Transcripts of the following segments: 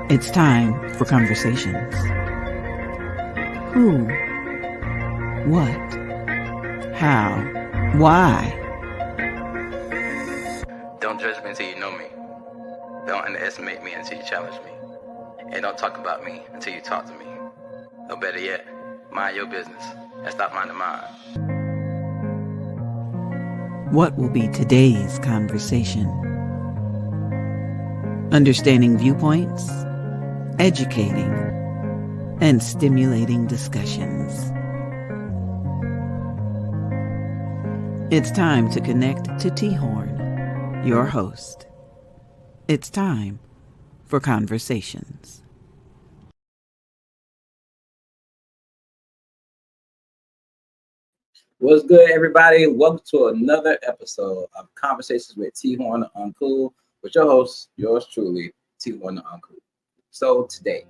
It's time for conversations. Who? What? How? Why? Don't judge me until you know me. Don't underestimate me until you challenge me. And don't talk about me until you talk to me. Or better yet, mind your business and stop minding mine. What will be today's conversation? Understanding viewpoints, educating, and stimulating discussions. It's time to connect to T-Horne, your host. It's time for conversations. What's good, everybody? Welcome to another episode of Conversations with T-Horne Uncool with your host, yours truly, T-Horne Uncool. So today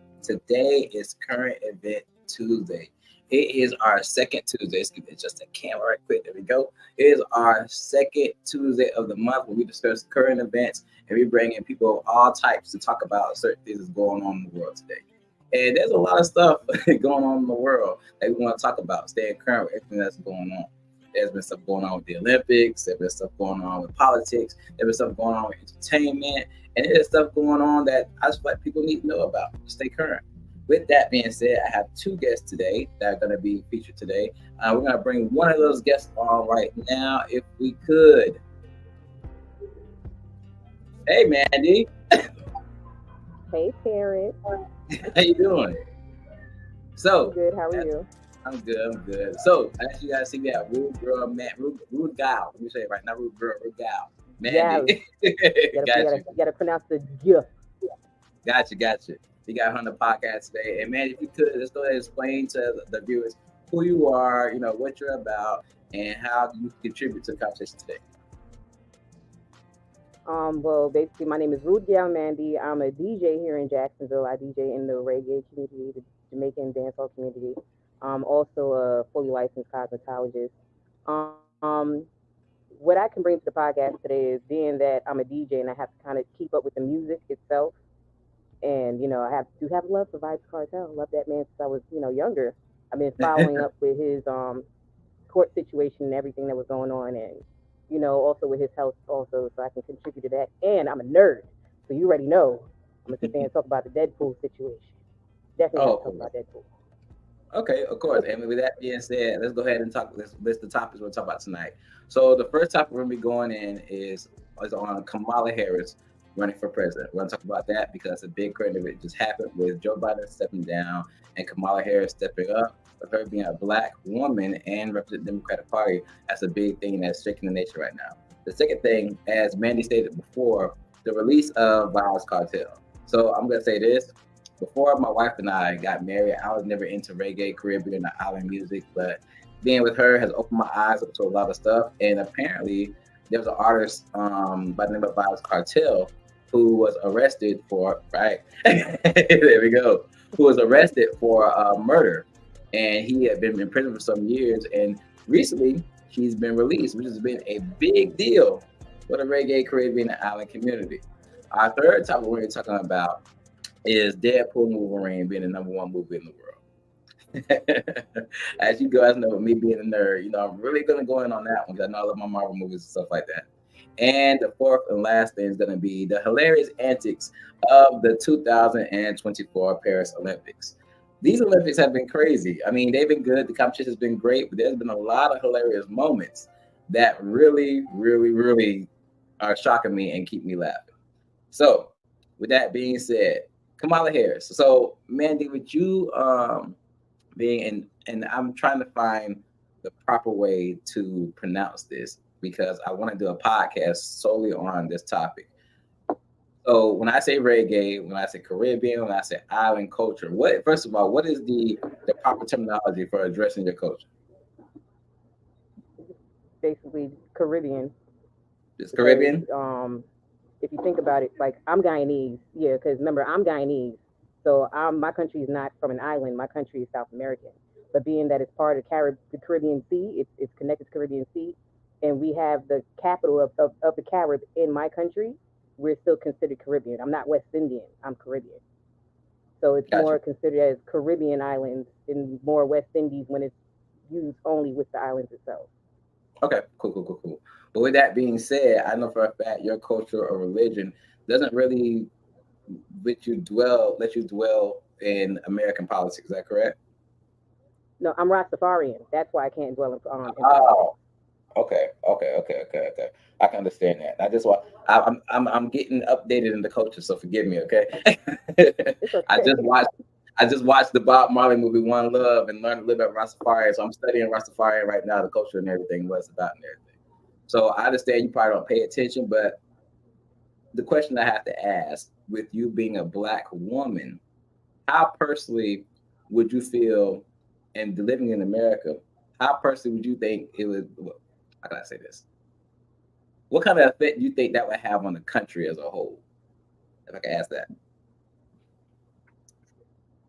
is Current Event Tuesday. It is our second Tuesday. Let's give it just a camera right quick. There we go. It is our second Tuesday of the month when we discuss current events and we bring in people of all types to talk about certain things that's going on in the world today. And there's a lot of stuff going on in the world that we want to talk about, staying current with everything that's going on. There's been stuff going on with the Olympics. There's been stuff going on with politics. There's been stuff going on with entertainment. And there's stuff going on that I just feel like people need to know about to stay current. With that being said, I have two guests today that are going to be featured today. We're going to bring one of those guests on right now, if we could. Hey, Mandy. Hey, Terrence. How you doing? So Good. How are you? I'm good. So as you guys see, we have Rude Gal. Let me say it right now, Rude Gal. Mandy. You gotta pronounce the G. Gotcha. We got her on the podcast today. And man, if you could, let's go ahead and explain to the viewers who you are, what you're about, and how you contribute to the conversation today. Well, basically, my name is Ruth Gal Mandy. I'm a DJ here in Jacksonville. I DJ in the reggae community, the Jamaican dancehall community. I'm also a fully licensed cosmetologist. Um, what I can bring to the podcast today is being that I'm a DJ and I have to kind of keep up with the music itself. And, I have to have love for Vibes Cartel. Love that man since I was, younger. I've been following up with his court situation and everything that was going on, and also with his health also, so I can contribute to that. And I'm a nerd, so you already know I'm gonna sit there and talk about the Deadpool situation. Definitely have to talk about Deadpool. Okay, of course. And with that being said, let's go ahead and talk. Let's list the topics we'll talk about tonight. So the first topic we're gonna be going in is on Kamala Harris running for president. We're gonna talk about that because a big current event just happened with Joe Biden stepping down and Kamala Harris stepping up. With her being a Black woman and representing the Democratic Party, that's a big thing that's shaking the nation right now. The second thing, as Mandy stated before, the release of Vibes Cartel. So I'm gonna say this. Before my wife and I got married, I was never into reggae, Caribbean, or island music, but being with her has opened my eyes up to a lot of stuff. And apparently, there was an artist by the name of Vibes Cartel who was arrested for, right? There we go. Who was arrested for murder. And he had been in prison for some years. And recently, he's been released, which has been a big deal for the reggae, Caribbean, and island community. Our third topic we're talking about is Deadpool and Wolverine being the number one movie in the world. As you guys know, me being a nerd, I'm really going to go in on that one because I know I love my Marvel movies and stuff like that. And the fourth and last thing is going to be the hilarious antics of the 2024 Paris Olympics. These Olympics have been crazy. I mean, they've been good. The competition has been great, but there's been a lot of hilarious moments that really, really, really are shocking me and keep me laughing. So with that being said, Kamala Harris. So, Mandy, with you being in, and I'm trying to find the proper way to pronounce this because I want to do a podcast solely on this topic. So, when I say reggae, when I say Caribbean, when I say island culture, first of all, what is the proper terminology for addressing your culture? Basically, Caribbean. It's Caribbean? Because, if you think about it, like I'm Guyanese, because remember I'm Guyanese, so my country is not from an island. My country is South American, but being that it's part of the Caribbean Sea, it's connected to Caribbean Sea, and we have the capital of the Carib in my country. We're still considered Caribbean. I'm not West Indian. I'm Caribbean. So it's Gotcha. more considered as Caribbean islands and more West Indies when it's used only with the islands itself. Okay, cool. But with that being said, I know for a fact your culture or religion doesn't really let you dwell in American politics. Is that correct? No, I'm Rastafarian. That's why I can't dwell in politics. Oh, okay. I can understand that. I just want I'm getting updated in the culture, so forgive me, okay? It's I okay. just watched I just watched the Bob Marley movie One Love and learned a little about Rastafari. So I'm studying Rastafari right now, the culture and everything, what it's about and everything. So I understand you probably don't pay attention, but the question I have to ask, with you being a black woman, how personally would you feel and living in America, how personally would you think it would, how can I say this? What kind of effect do you think that would have on the country as a whole? If I can ask that.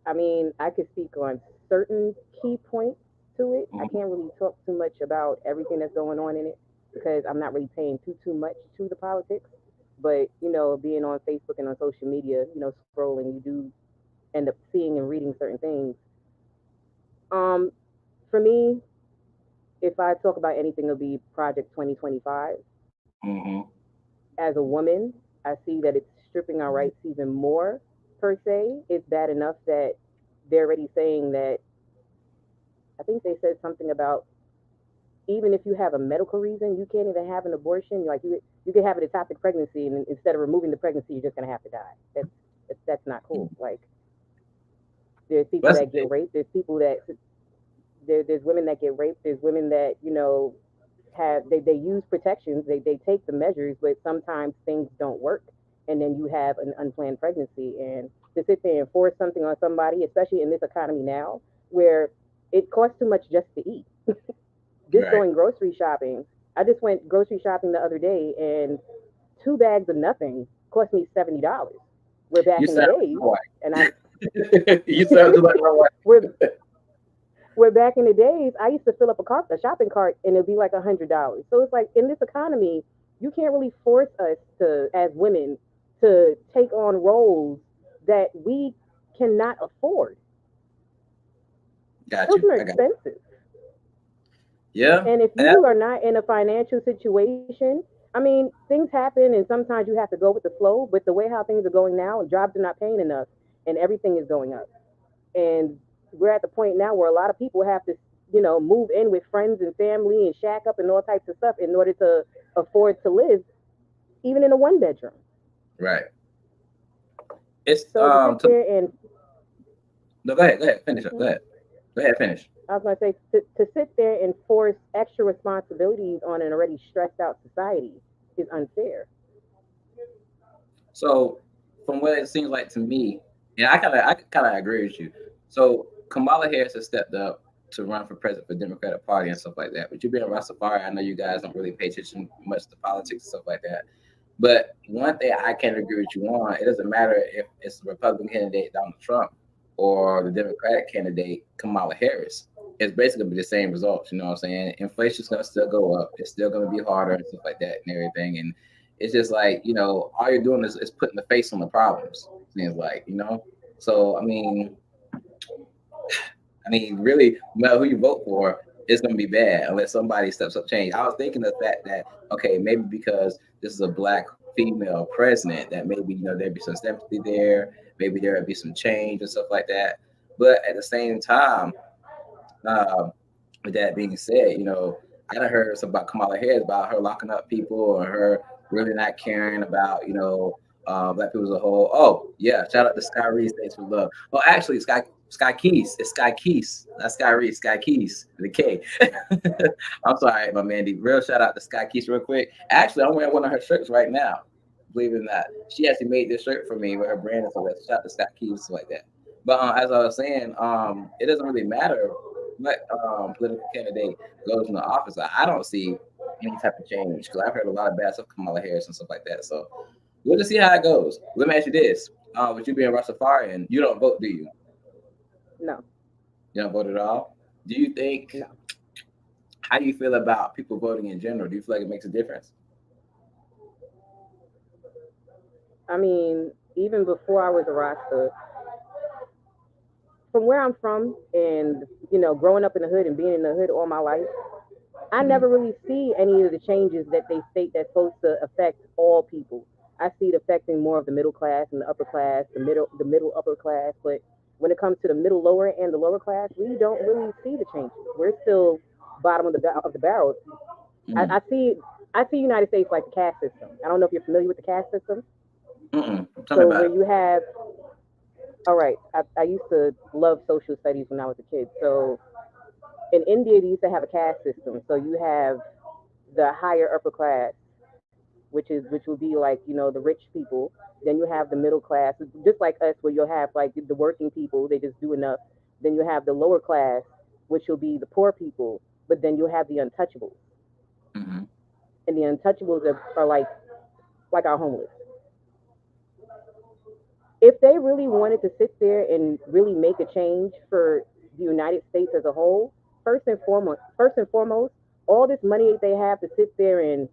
I mean, I could speak on certain key points to it. I Mhm. can't really talk too much about everything that's going on in it because I'm not really paying too much to the politics. But being on Facebook and on social media, scrolling, you do end up seeing and reading certain things. Um, for me, if I talk about anything, it'll be Project 2025. Mm-hmm. As a woman, I see that it's stripping our rights even more, per se. It's bad enough that they're already saying that, I think they said something about even if you have a medical reason, you can't even have an abortion. Like you can have an ectopic pregnancy, and instead of removing the pregnancy, you're just gonna have to die. That's not cool. Like there's people That's the that thing. get raped. There's women that get raped. There's women that have they use protections. They take the measures, but sometimes things don't work, and then you have an unplanned pregnancy. And to sit there and force something on somebody, especially in this economy now, where it costs too much just to eat. Just Right. going grocery shopping. I just went grocery shopping the other day, and 2 bags of nothing cost me $70. We're back You in the sound days, like and I my wife. You sound just like my wife. we're we're back in the days. I used to fill up a shopping cart, and it'd be like $100. So it's like in this economy, you can't really force us to, as women, to take on roles that we cannot afford. Got Those you. are I got you. expensive. Yeah. And if And that, you are not in a financial situation, I mean, things happen and sometimes you have to go with the flow, but the way how things are going now, jobs are not paying enough and everything is going up. And we're at the point now where a lot of people have to, move in with friends and family and shack up and all types of stuff in order to afford to live, even in a 1 bedroom. right. It's So to sit there and, no, go ahead, finish up. Go mhm, ahead. Go ahead, finish. I was going to say, to sit there and force extra responsibilities on an already stressed out society is unfair. So, from what it seems like to me, and I kind of agree with you. So, Kamala Harris has stepped up to run for president for the Democratic Party and stuff like that. But you being Rastafari, I know you guys don't really pay attention much to politics and stuff like that. But one thing I can agree with you on, it doesn't matter if it's the Republican candidate Donald Trump or the Democratic candidate Kamala Harris. It's basically gonna be the same results. You know what I'm saying? Inflation's gonna still go up. It's still gonna be harder and stuff like that and everything. And it's just like, all you're doing is putting the face on the problems. Seems like. So I mean, really, no matter who you vote for, it's gonna be bad unless somebody steps up change. I was thinking of that okay, maybe because this is a black female president, that maybe there'd be some sympathy there, maybe there would be some change and stuff like that. But at the same time, um, with that being said, I done heard something about Kamala Harris about her locking up people or her really not caring about black people as a whole. Oh yeah, shout out to Sky Reese, thanks for love. Oh, actually, Sky Keys, it's Sky Keys, not Sky Reese, Sky Keys with a K. I'm sorry, my Mandy. Real shout out to Sky Keys, real quick. Actually, I'm wearing one of her shirts right now. Believe it or not, she actually made this shirt for me with her brand and stuff like that. Shout out to Sky Keys, stuff like that. But as I was saying, it doesn't really matter what political candidate goes in the office. I don't see any type of change because I've heard a lot of bad stuff from Kamala Harris and stuff like that. So we'll just see how it goes. Let me ask you this: with you being Rastafarian, you don't vote, do you? No, You don't vote at all. Do you think? no. How do you feel about people voting in general? Do you feel like it makes a difference? I mean, even before I was a Rasta, from where I'm from, and growing up in the hood and being in the hood all my life, I Mhm. never really see any of the changes that they state that's supposed to affect all people. I see it affecting more of the middle class and the upper class, the middle upper class. But when it comes to the middle lower and the lower class, we don't really see the changes. We're still bottom of the barrel. I, Mhm. I see I see United States like the caste system. I don't know if you're familiar with the caste system. Tell me So about where it. you have, all right, I used to love social studies when I was a kid. So in India, they used to have a caste system. So you have the higher upper class, which would be like the rich people. Then you have the middle class, just like us, where you'll have like the working people. They just do enough. Then you have the lower class, which will be the poor people. But then you have the untouchables, Mhm. and the untouchables are like our homeless. If they really wanted to sit there and really make a change for the United States as a whole, first and foremost, all this money that they have to sit there and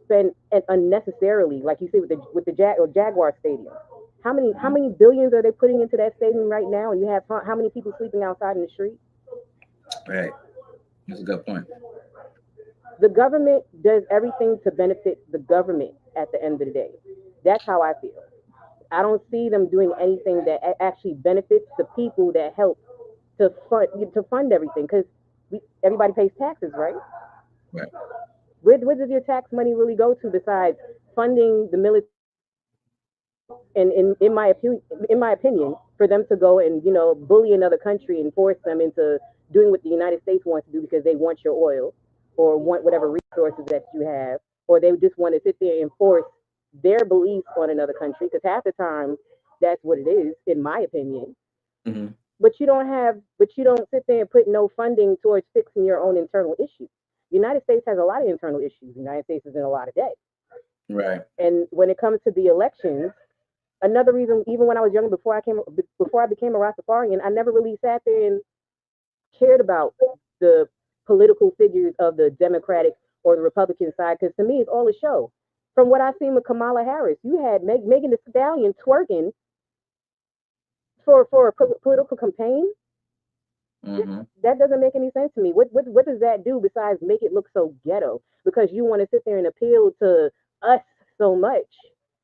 spend unnecessarily, like you see with the Jaguar Stadium. How many billions are they putting into that stadium right now? And you have how many people sleeping outside in the street? Right. That's a good point. The government does everything to benefit the government at the end of the day. That's how I feel. I don't see them doing anything that actually benefits the people that help to fund everything because everybody pays taxes, right? Right. Where does your tax money really go to besides funding the military and in my opinion, for them to go and bully another country and force them into doing what the United States wants to do because they want your oil or want whatever resources that you have, or they just want to sit there and force their beliefs on another country because half the time that's what it is, in my opinion. Mhm. But you don't sit there and put no funding towards fixing your own internal issues. The United States has a lot of internal issues. The United States is in a lot of debt. Right. And when it comes to the elections, another reason, even when I was younger, before I became a Rastafarian, I never really sat there and cared about the political figures of the Democratic or the Republican side, because to me, it's all a show. From what I've seen with Kamala Harris, you had Megan Thee Stallion twerking for a political campaign. Mhm. That doesn't make any sense to me. What does that do besides make it look so ghetto? Because you want to sit there and appeal to us so much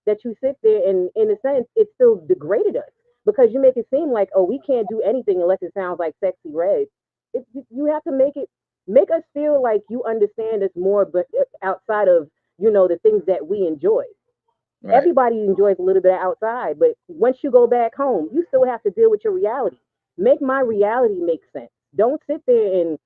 that you sit there and, in a sense, it still degraded us because you make it seem like, oh, we can't do anything unless it sounds like Sexy Red. You have to make us feel like you understand us more, but outside of the things that we enjoy. Right. Everybody enjoys a little bit of outside, but once you go back home, you still have to deal with your reality. Make my reality make sense. Don't sit there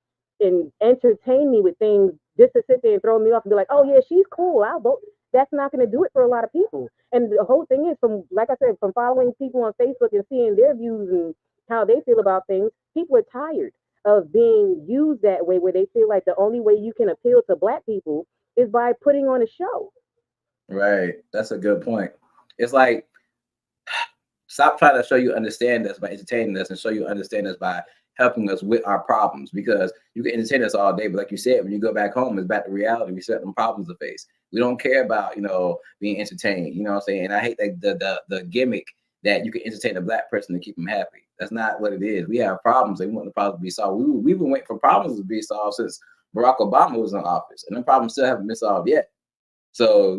and entertain me with things just to sit there and throw me off and be like, oh yeah, she's cool, I'll vote. That's not going to do it for a lot of people. And the whole thing is, from like I said, from following people on Facebook and seeing their views and how they feel about things, people are tired of being used that way, where they feel like the only way you can appeal to black people is by putting on a show. Right. That's a good point. It's like, stop trying to show you understand us by entertaining us and show you understand us by helping us with our problems, because you can entertain us all day, but like you said, when you go back home, it's back to reality. We set them problems to face. We don't care about being entertained. You know what I'm saying? And I hate that the gimmick that you can entertain a black person to keep them happy. That's not what it is. We have problems and we want the problems to be solved. We've been waiting for problems to be solved since Barack Obama was in office, and the problems still haven't been solved yet. So,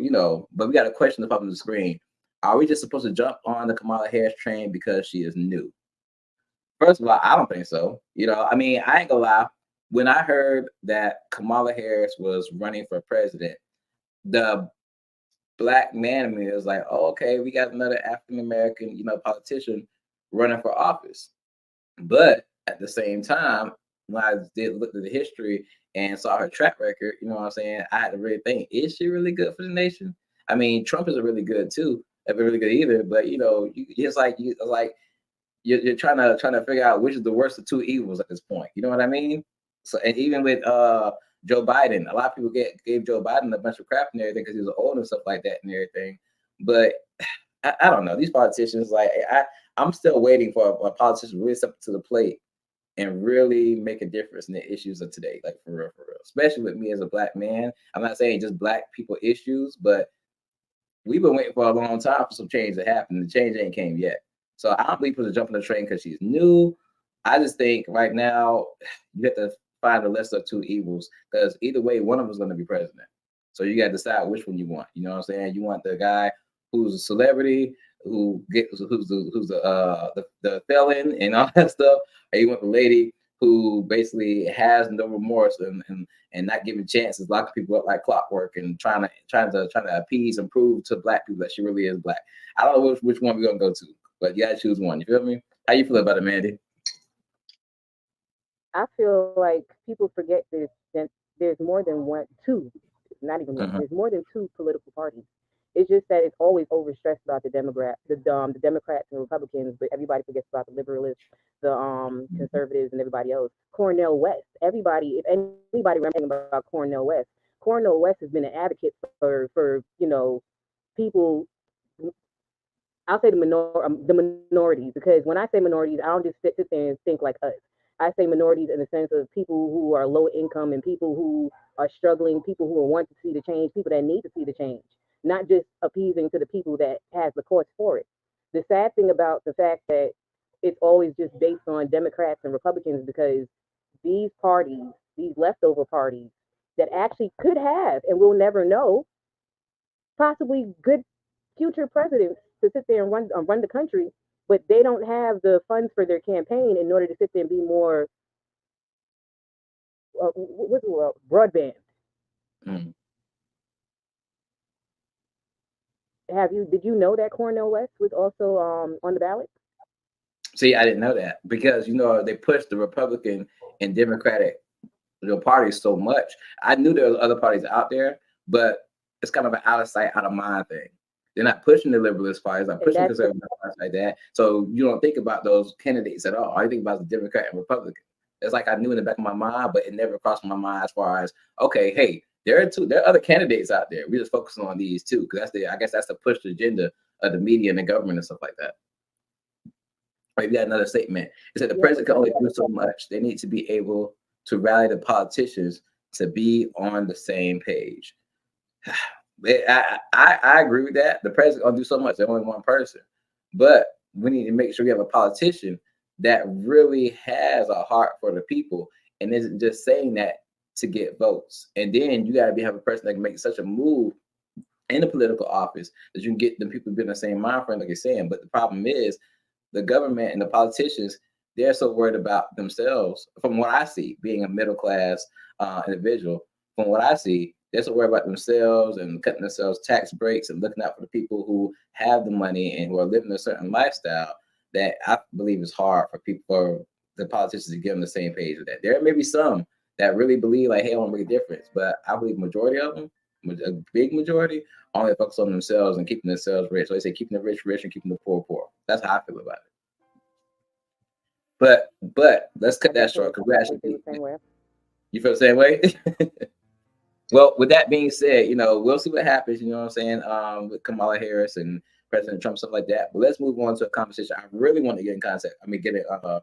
but we got a question up on the screen. Are we just supposed to jump on the Kamala Harris train because she is new? First of all, I don't think so. I mean, I ain't gonna lie. When I heard that Kamala Harris was running for president, the black man in me was like, oh, okay, we got another African American, politician running for office. But at the same time, when I did look at the history and saw her track record, you know what I'm saying, I had to really think, is she really good for the nation? I mean, Trump is really good too. Not really good either, but you're trying to figure out which is the worst of two evils at this point. You know what I mean? So, and even with Joe Biden, a lot of people gave Joe Biden a bunch of crap and everything because he was old and stuff like that and everything. But I don't know, these politicians. Like I'm still waiting for a politician to really step up to the plate and really make a difference in the issues of today. Like for real, for real. Especially with me as a black man. I'm not saying just black people issues, but we've been waiting for a long time for some change to happen. The change ain't came yet. So I don't believe people are jumping the train because she's new. I just think right now you have to find the lesser of two evils because either way, one of them is going to be president. So you got to decide which one you want. You know what I'm saying? You want the guy who's a celebrity, who's the felon and all that stuff, or you want the lady who basically has no remorse and not giving chances, locking people up like clockwork, and trying to appease and prove to black people that she really is black. I don't know which one we're gonna go to, but you gotta choose one. You feel me? How you feel about it, Mandy? I feel like people forget that there's more than one, two, not even one. Mhm. There's more than two political parties. It's just that it's always overstressed about the Democrats and Republicans, but everybody forgets about the liberalists, the conservatives, and everybody else. Cornell West. Everybody, if anybody remembers about Cornell West has been an advocate for people. I'll say the minorities, because when I say minorities, I don't just sit there and think like us. I say minorities in the sense of people who are low income and people who are struggling, people who want to see the change, people that need to see the change, not just appeasing to the people that has the courts for it. The sad thing about the fact that it's always just based on Democrats and Republicans, because these parties, these leftover parties that actually could have, and we'll never know, possibly good future presidents to sit there and run the country, but they don't have the funds for their campaign in order to sit there and be more what's the word, broadband. Mm. Did you know that Cornel West was also on the ballot? See, I didn't know that because they pushed the Republican and Democratic parties so much. I knew there was other parties out there, but it's kind of an out of sight, out of mind thing. They're not pushing the liberalist parties, not pushing conservative parties like that. So you don't think about those candidates at all. All you think about is the Democrat and Republican. It's like I knew in the back of my mind, but it never crossed my mind as far as, okay, hey, there are other candidates out there. We just focusing on these two because I guess that's the push agenda of the media and the government and stuff like that. Right, we got another statement. It said the president can only do so much. They need to be able to rally the politicians to be on the same page. I agree with that. The president gonna do so much. There's only one person, but we need to make sure we have a politician that really has a heart for the people and isn't just saying that to get votes. And then you got to have a person that can make such a move in the political office that you can get the people to be in the same mind frame, like you're saying. But the problem is the government and the politicians, they're so worried about themselves. From what I see, being a middle class individual, from what I see, they're so worried about themselves and cutting themselves tax breaks and looking out for the people who have the money and who are living a certain lifestyle that I believe is hard for the politicians to get on the same page with that. There may be some that really believe like, hey, I want to make a difference, but I believe majority of them, a big majority, only focus on themselves and keeping themselves rich. So they say keeping the rich rich and keeping the poor poor. That's how I feel about it. But let's cut that short because we're actually you feel the same way. Well, with that being said, we'll see what happens. You know what I'm saying? With Kamala Harris and President Trump, stuff like that. But let's move on to a conversation I really want to get in contact. Get it, a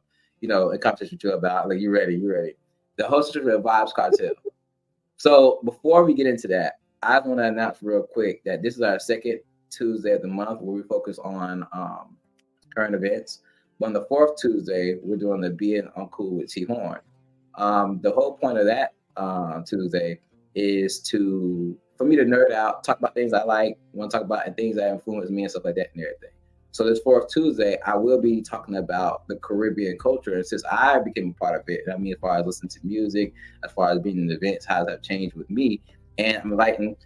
conversation with you about. Like, you ready? The host of the Vibes Cartel. So before we get into that, I want to announce real quick that this is our second Tuesday of the month where we focus on current events. But on the fourth Tuesday, we're doing the Being Uncool with T-Horne. The whole point of that Tuesday is for me to nerd out, talk about things I like, want to talk about, and things that influence me and stuff like that and everything. So this fourth Tuesday, I will be talking about the Caribbean culture. And since I became a part of it, as far as listening to music, as far as being in events, how has that changed with me? And I'm inviting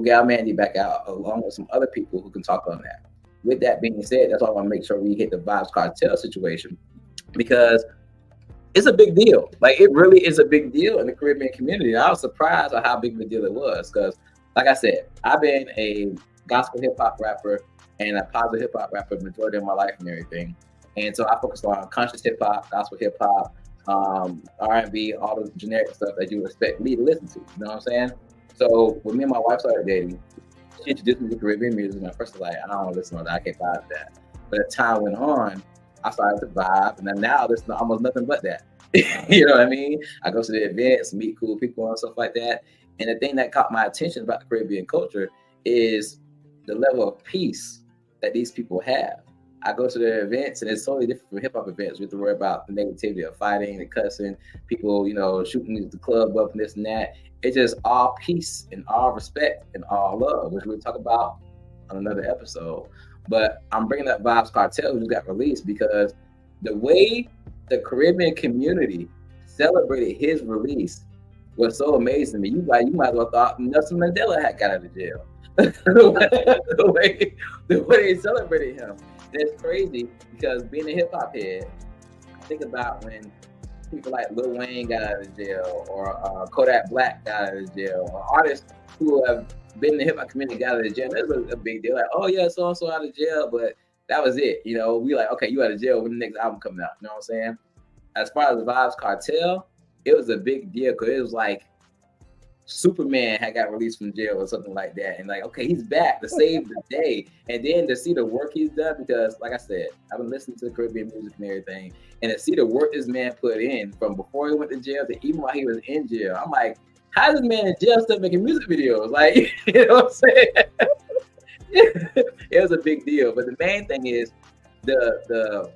Gal Mandy back out along with some other people who can talk on that. With that being said, that's why I want to make sure we hit the Vibes Cartel situation because it's a big deal. Like, it really is a big deal in the Caribbean community. And I was surprised at how big of a deal it was because, like I said, I've been a gospel hip-hop rapper and a positive hip-hop rapper the majority of my life and everything. And so I focused on conscious hip-hop, gospel hip-hop, R&B, all the generic stuff that you would expect me to listen to. You know what I'm saying? So when me and my wife started dating, she introduced me to Caribbean music. And at first I was like, I don't want to listen to that. I can't vibe that. But as time went on, I started to vibe, and then now I listen to almost nothing but that. You know what I mean? I go to the events, meet cool people and stuff like that. And the thing that caught my attention about the Caribbean culture is the level of peace that these people have. I go to their events, and it's totally different from hip hop events. We have to worry about the negativity of fighting, the cussing, people, shooting the club up and this and that. It's just all peace and all respect and all love, which we'll talk about on another episode. But I'm bringing up Vibes Cartel, who got released, because the way the Caribbean community celebrated his release was so amazing that you might as well thought Nelson Mandela had got out of jail. the way they celebrated him. That's crazy, because being a hip hop head, think about when people like Lil Wayne got out of jail, or Kodak Black got out of jail, or artists who have been in the hip hop community got out of jail. That's a big deal. Like, oh yeah, so and so out of jail, but that was it. We like, okay, you out of jail when the next album coming out. You know what I'm saying? As far as the Vibes Cartel, it was a big deal, because it was like Superman had got released from jail or something like that, and like, okay, he's back to save the day. And then to see the work he's done, because like I said, I've been listening to the Caribbean music and everything, and to see the work this man put in from before he went to jail to even while he was in jail, I'm like, how is this man in jail still making music videos? Like, you know what I'm saying? It was a big deal. But the main thing is the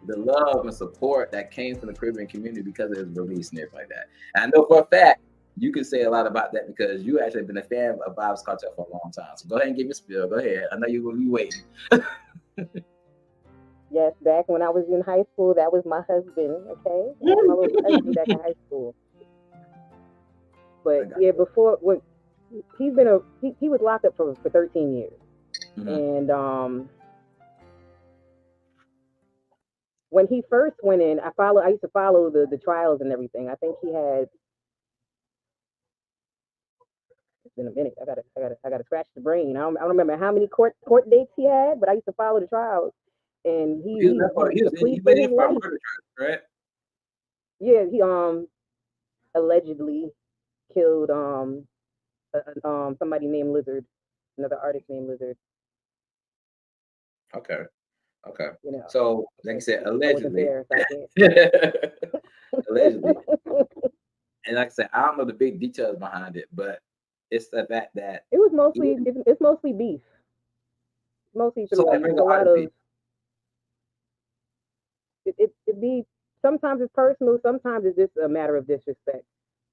love and support that came from the Caribbean community because of his release and everything like that. And I know for a fact you can say a lot about that, because you actually been a fan of Vibes Cartel for a long time. So go ahead and give me a spiel. Go ahead. I know you will be waiting. Yes, back when I was in high school, that was my husband. Okay, that was my little husband back in high school. But yeah, before, when he was locked up for 13 years, and when he first went in, I used to follow the trials and everything. I think he had. In a minute, I gotta scratch the brain. I don't remember how many court dates he had, but I used to follow the trials, and he went in for a murder trial, right? Yeah, he allegedly killed somebody named Lizard, another artist named Lizard. Okay. So like I said, allegedly. Allegedly. And like I said, I don't know the big details behind it, but it's the fact that it was mostly it's mostly beef. Mostly through a lot of it be sometimes it's personal, sometimes it's just a matter of disrespect.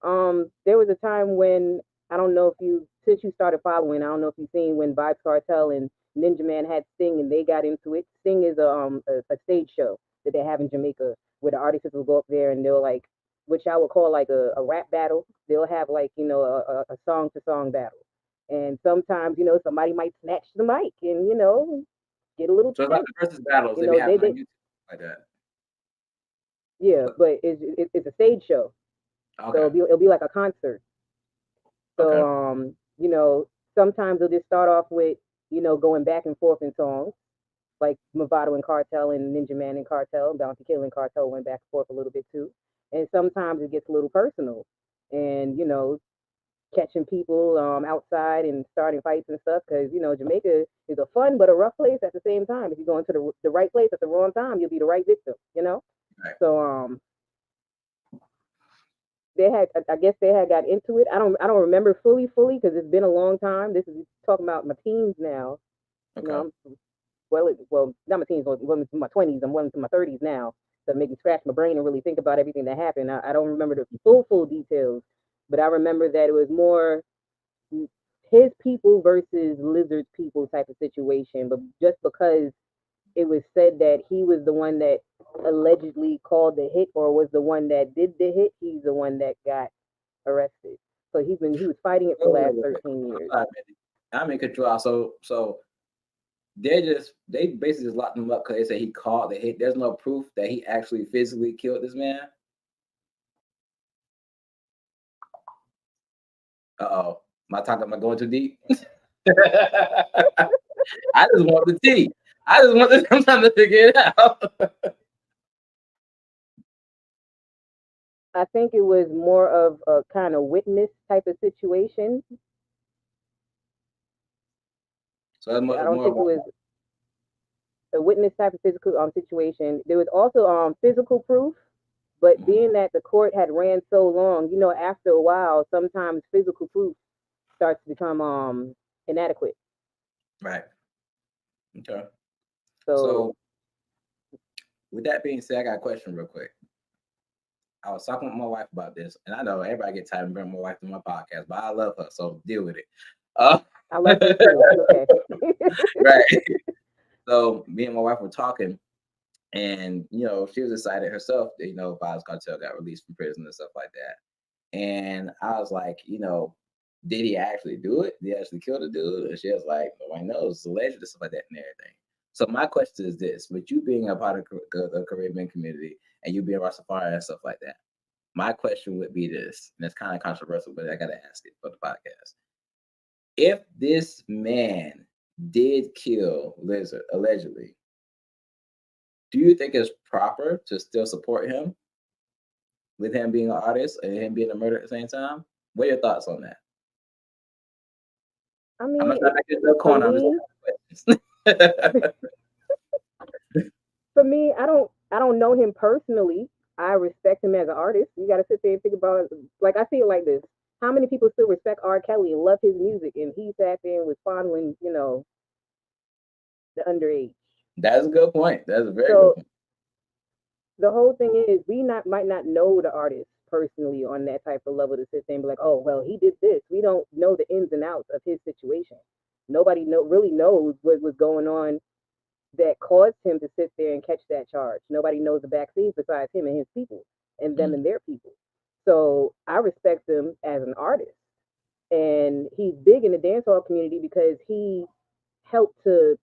There was a time when, I don't know if since you started following, I don't know if you've seen when Vibes Cartel and Ninja Man had Sting and they got into it. Sting is a stage show that they have in Jamaica, where the artists will go up there and they'll, like, which I would call like a rap battle. They'll have, like, a song to song battle. And sometimes, somebody might snatch the mic and, get a little. So it's like the versus battles they have on YouTube like that. Yeah, but it's a stage show. Okay. So it'll be like a concert. So okay. Sometimes they'll just start off with, going back and forth in songs, like Movado and Cartel and Ninja Man and Cartel, Bounty Killer and Cartel went back and forth a little bit too. And sometimes it gets a little personal, and catching people outside and starting fights and stuff, because Jamaica is a fun but a rough place at the same time. If you go into the right place at the wrong time, you'll be the right victim. Right. So I guess they had got into it. I don't remember fully because it's been a long time. This is talking about my teens now. Okay. Well, not my teens, well into my 20s. I'm well into my 30s now. So it makes me scratch my brain and really think about everything that happened. I don't remember the full details, but I remember that it was more his people versus Lizard's people type of situation. But just because it was said that he was the one that allegedly called the hit, or was the one that did the hit, he's the one that got arrested. So he was fighting it for the last 13 years. I'm in control. So they basically just locked him up because they say he called the hit. There's no proof that he actually physically killed this man. Uh-oh. Am I going too deep? I just want the tea. I just want some time to figure it out. I think it was more of a kind of witness type of situation. So I don't think it was a witness type of physical situation. There was also physical proof, but being that the court had ran so long, after a while, sometimes physical proof starts to become inadequate. Right. Okay. So With that being said, I got a question real quick. I was talking with my wife about this, and I know everybody get tired of bringing my wife to my podcast, but I love her, so deal with it. I love her too. Okay. Right. So me and my wife were talking, and she was excited herself that Vibes Cartel got released from prison and stuff like that. And I was like, did he actually do it? Did he actually kill the dude? And she was like, nobody knows. It's alleged and stuff like that and everything. So my question is this: with you being a part of the Caribbean community and you being Rastafari and stuff like that, my question would be this, and it's kind of controversial, but I gotta ask it for the podcast. If this man did kill Lizard allegedly, do you think it's proper to still support him with him being an artist and him being a murderer at the same time? What are your thoughts on that? I I'm mean, not trying to get to the corner. I'm just questions. for me, I don't know him personally. I respect him as an artist. You got to sit there and think about it. Like, I see it like this: how many people still respect R. Kelly and love his music, and he sat there and was fondling, the underage? That's a good point. That's a very good So point. the whole thing is, we might not know the artist personally on that type of level to sit there and be like, oh well, he did this. We don't know the ins and outs of his situation. Nobody really knows what was going on that caused him to sit there and catch that charge. Nobody knows the backseat besides him and his people and them and their people. So I respect him as an artist. And he's big in the dancehall community because he helped to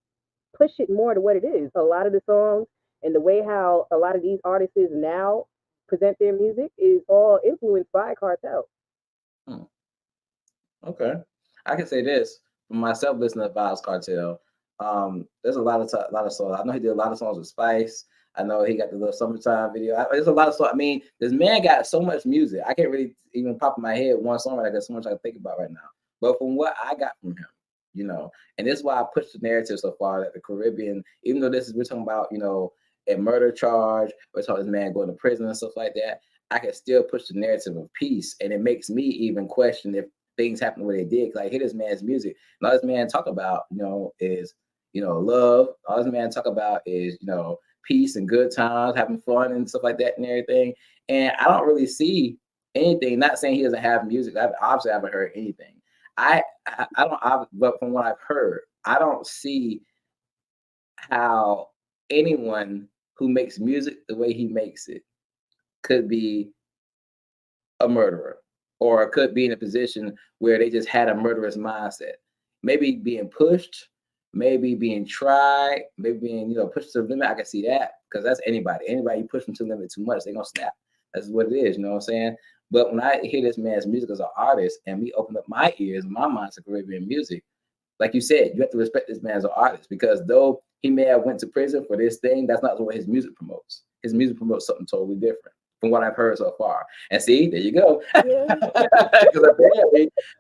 push it more to what it is. A lot of the songs and the way how a lot of these artists now present their music is all influenced by Cartel. Hmm. Okay, I can say this for myself. Listening to Vibes Cartel, there's a lot of songs. I know he did a lot of songs with Spice. I know he got the little summertime video. There's a lot of songs. I mean, this man got so much music. I can't really even pop in my head one song. I got so much I can think about right now. But from what I got from him, and this is why I pushed the narrative so far that the Caribbean, even though we're talking about, a murder charge, we're talking this man going to prison and stuff like that. I can still push the narrative of peace, and it makes me even question if things happen the way they did. Like, hear this man's music. And all this man talk about, is love. All this man talk about is peace and good times, having fun and stuff like that and everything. And I don't really see anything. Not saying he doesn't have music. I obviously haven't heard anything. I don't. But from what I've heard, I don't see how anyone who makes music the way he makes it could be a murderer, or could be in a position where they just had a murderous mindset. Maybe being pushed, maybe being tried, maybe being pushed to the limit. I can see that, because that's anybody. Anybody you push them to the limit too much, they're gonna snap. That's what it is. You know what I'm saying? But when I hear this man's music as an artist, and me open up my ears and my mind to Caribbean music, like you said, you have to respect this man as an artist, because though he may have went to prison for this thing, that's not what his music promotes. His music promotes something totally different from what I've heard so far. And see, there you go. Yeah.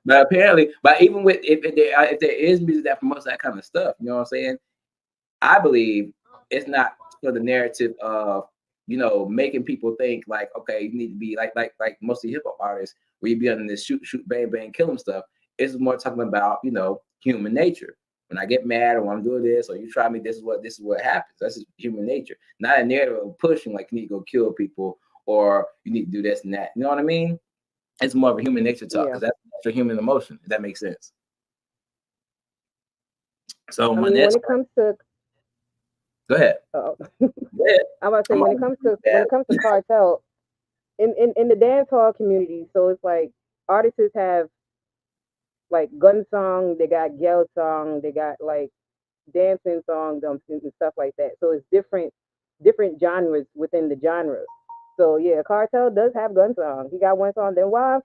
apparently, but even with if there is music that promotes that kind of stuff, you know what I'm saying? I believe it's not for the narrative of making people think like, okay, you need to be like most of the hip hop artists, where you be on this shoot bang bang kill them stuff. It's more talking about human nature. When I get mad, or when I'm doing this, or you try me, this is what happens. That's just human nature, not a narrative of pushing like you need to go kill people, or you need to do this and that. You know what I mean? It's more of a human nature talk, because that's a human emotion. If that makes sense. So when it comes to go ahead. I Yeah. was say when it comes to Cartel in the dancehall community, so it's like artists have like gun song, they got yell song, they got like dancing songs and stuff like that. So it's different genres within the genre. So yeah, Cartel does have gun songs. He got one song, then why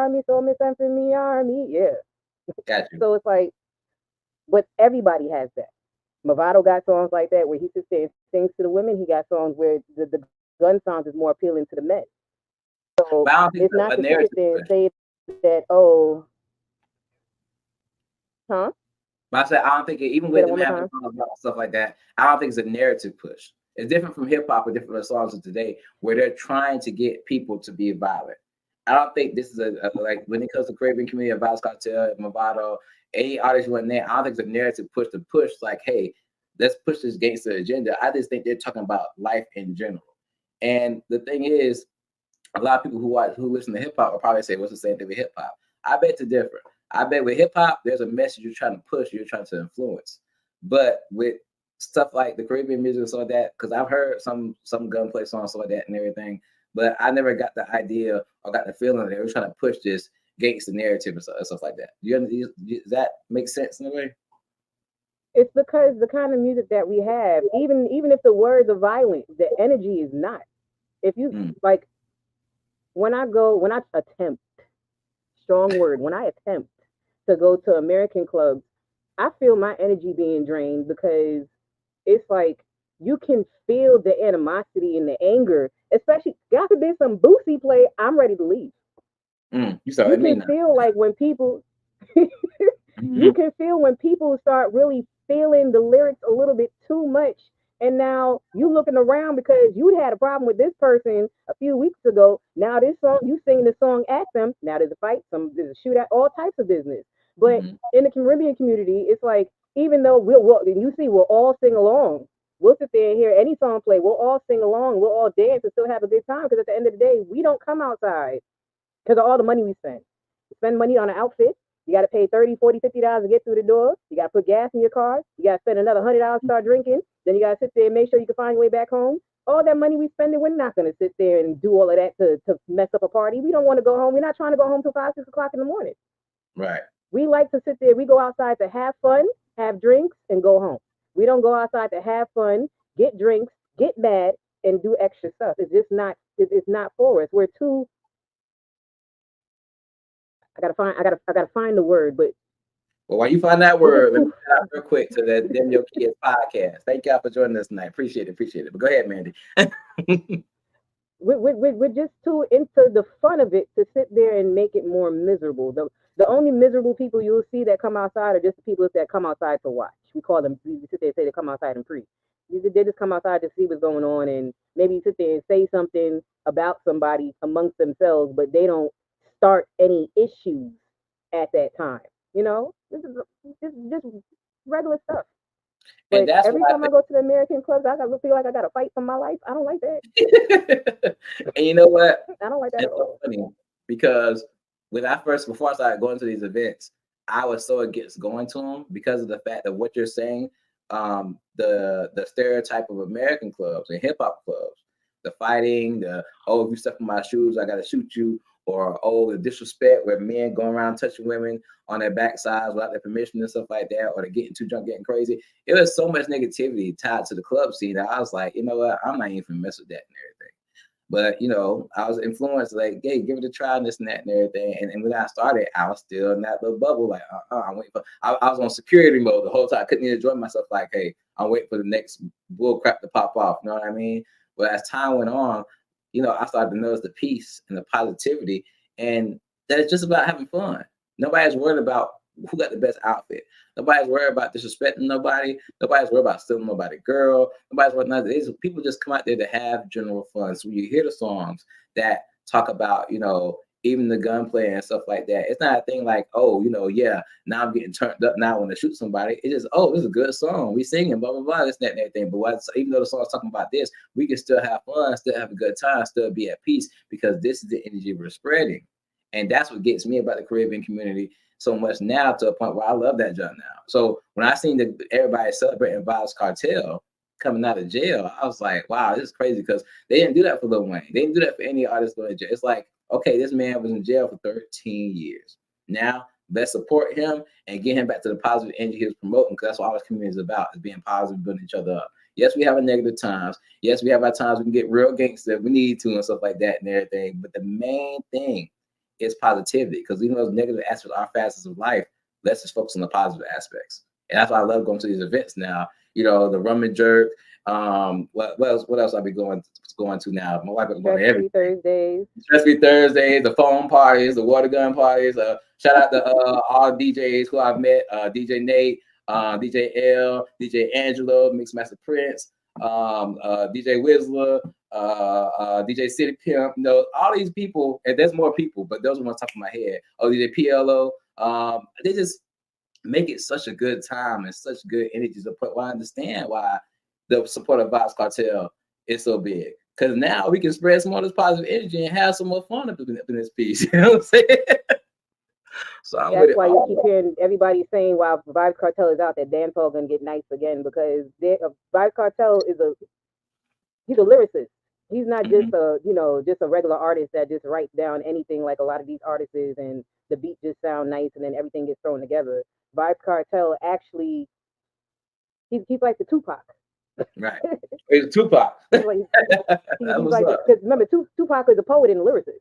me so me something me army. Yeah. Got you. So it's like, but everybody has that. Movado got songs like that where he sits there and sings to the women. He got songs where the gun songs is more appealing to the men. So it's not to sit there and say that, oh, huh? But I said, I don't think even with them having songs about stuff like that, I don't think it's a narrative push. It's different from hip hop or different from songs of today, where they're trying to get people to be violent. I don't think this is like when it comes to Caribbean community of Vibes Cartel, Movado, any artist you want there, I don't think it's a narrative push like, hey, let's push this gangster agenda. I just think they're talking about life in general. And the thing is, a lot of people who listen to hip hop will probably say, "What's the same thing with hip hop?" I bet it's different. I bet with hip hop, there's a message you're trying to push, you're trying to influence. But with stuff like the Caribbean music and stuff like that, because I've heard some gunplay songs like that and everything, but I never got the idea or got the feeling that they were trying to push this gangster narrative and stuff like that. Does that make sense in a way? It's because the kind of music that we have, even if the words are violent, the energy is not. If you like, when I attempt, strong word, when I attempt to go to American clubs, I feel my energy being drained because it's like you can feel the animosity and the anger, especially God forbid some Boosie play, I'm ready to leave. You can feel like when people you can feel when people start really feeling the lyrics a little bit too much. And now you looking around because you had a problem with this person a few weeks ago. Now this song, you singing the song at them. Now there's a fight, there's a shootout, all types of business. But in the Caribbean community, it's like, even though we'll all sing along. We'll sit there and hear any song play. We'll all sing along. We'll all dance and still have a good time. Because at the end of the day, we don't come outside because of all the money we spend. We spend money on an outfit. You got to pay $30, $40, $50 to get through the door. You got to put gas in your car. You got to spend another $100 to start drinking. Then you got to sit there and make sure you can find your way back home. All that money we spending, we're not going to sit there and do all of that to mess up a party. We don't want to go home. We're not trying to go home till 5, 6 o'clock in the morning. Right. We like to sit there. We go outside to have fun, have drinks, and go home. We don't go outside to have fun, get drinks, get mad, and do extra stuff. It's just not. It's not for us. We're too. I gotta find the word, but. Well, while you find that word, let me shout out real quick to the Them Your Kids podcast. Thank y'all for joining us tonight. Appreciate it. But go ahead, Mandy. We're just too into the fun of it to sit there and make it more miserable. The only miserable people you'll see that come outside are just the people that come outside to watch. We call them. We sit there and say they come outside and preach. They just come outside to see what's going on, and maybe sit there and say something about somebody amongst themselves, but they don't start any issues at that time. You know, this is just regular stuff. But and that's every time I go to the American clubs, I feel like I got to fight for my life. I don't like that. And you know what? I don't like that. It's so funny because before I started going to these events, I was so against going to them because of the fact that what you're saying, the stereotype of American clubs and hip hop clubs, the fighting, if you step in my shoes, I got to shoot you. Or the disrespect where men going around touching women on their backsides without their permission and stuff like that, or they're getting too drunk, getting crazy. It was so much negativity tied to the club scene that I was like, you know what, I'm not even mess with that and everything. But you know, I was influenced, like, hey, give it a try and this and that and everything. And when I started, I was still in that little bubble, like, I was on security mode the whole time. I couldn't even enjoy myself, like, hey, I'm waiting for the next bull crap to pop off. You know what I mean? But as time went on, you know, I started to notice the peace and the positivity, and that it's just about having fun. Nobody's worried about who got the best outfit. Nobody's worried about disrespecting nobody. Nobody's worried about stealing nobody's girl. Nobody's worried about nothing. People just come out there to have general fun. So when you hear the songs that talk about, you know, even the gunplay and stuff like that, it's not a thing like, oh, you know, yeah, now I'm getting turned up now I want to shoot somebody. It's just, oh, this is a good song. We singing, blah, blah, blah, this, that, and everything. But even though the song's talking about this, we can still have fun, still have a good time, still be at peace, because this is the energy we're spreading. And that's what gets me about the Caribbean community so much now, to a point where I love that job now. So when I seen everybody celebrating Vybz Kartel coming out of jail, I was like, wow, this is crazy, because they didn't do that for Lil Wayne. They didn't do that for any artist going to jail. It's like, okay, this man was in jail for 13 years. Now, let's support him and get him back to the positive energy he was promoting, because that's what all this community is about, is being positive, building each other up. Yes, we have our negative times. Yes, we have our times we can get real gangster if we need to and stuff like that and everything. But the main thing is positivity, because even those negative aspects are facets of life, let's just focus on the positive aspects. And that's why I love going to these events now. You know, the rum and jerk. What else I'll be going to now? My wife is going to every Thursdays. Stress-free Thursdays, the phone parties, the water gun parties. Shout out to all DJs who I've met. DJ Nate, DJ L, DJ Angelo, Mixmaster Prince, DJ Whistler, DJ City Pimp. You know, all these people, and there's more people, but those are ones top of my head. Oh, DJ PLO. make it such a good time and such good energy to put. Well, I understand why the support of Vibes Cartel is so big. Because now we can spread some more of this positive energy and have some more fun up in this piece. You know what I'm saying? So I'm with That's it. why you keep hearing everybody saying while Vibes Cartel is out, that dancehall gonna get nice again, because Vibes Cartel is he's a lyricist. He's not just Mhm. just a regular artist that just writes down anything like a lot of these artists is, and the beat just sound nice and then everything gets thrown together. Vibes Cartel actually, he's like the Tupac. Right. It's Tupac. He's like That he's was like, up. because remember, Tupac is a poet and a lyricist.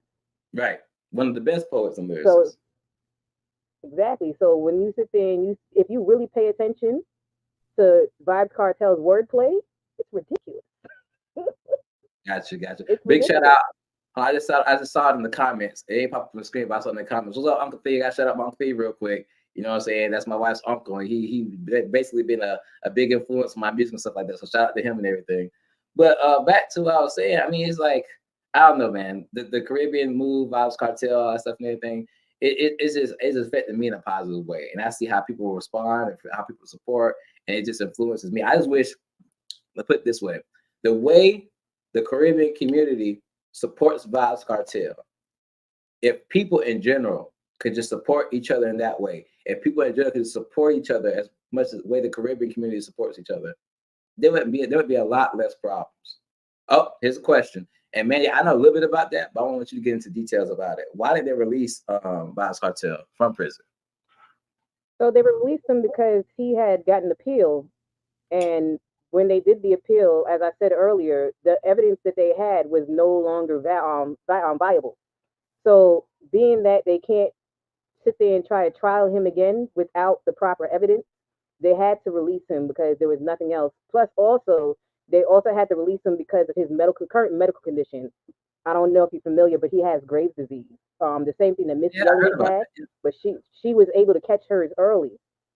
Right. One of the best poets and So lyricists. exactly. So when you sit there and if you really pay attention to Vibes Cartel's wordplay, it's ridiculous. Gotcha. It's Big shout ridiculous. out. I just saw it in the comments. It ain't popped up on the screen, but I saw it in the comments. What's up, Uncle Thee? I shout out my Uncle Thee real quick. You know what I'm saying? That's my wife's uncle, and he basically been a big influence on my music and stuff like that. So shout out to him and everything. But back to what I was saying. I mean, it's like, I don't know, man. The Caribbean move, Vibes Cartel, all that stuff and everything. It's just affecting me in a positive way, and I see how people respond and how people support, and it just influences me. I just wish, let's put it this way, the way the Caribbean community supports Vibes Cartel, if people in general could just support each other in that way, if people in general could support each other as much as the way the Caribbean community supports each other, there would be a lot less problems. Oh, here's a question. And Manny, I know a little bit about that, but I want you to get into details about it. Why did they release Vibes Cartel from prison? So they released him because he had gotten appeal, and when they did the appeal, as I said earlier, the evidence that they had was no longer viable. So being that they can't sit there and try to trial him again without the proper evidence, they had to release him because there was nothing else. Plus, also they also had to release him because of his current medical condition. I don't know if you're familiar, but he has Graves' disease. The same thing that Missy Yeah, I heard Elliott about had, that. but she was able to catch hers early,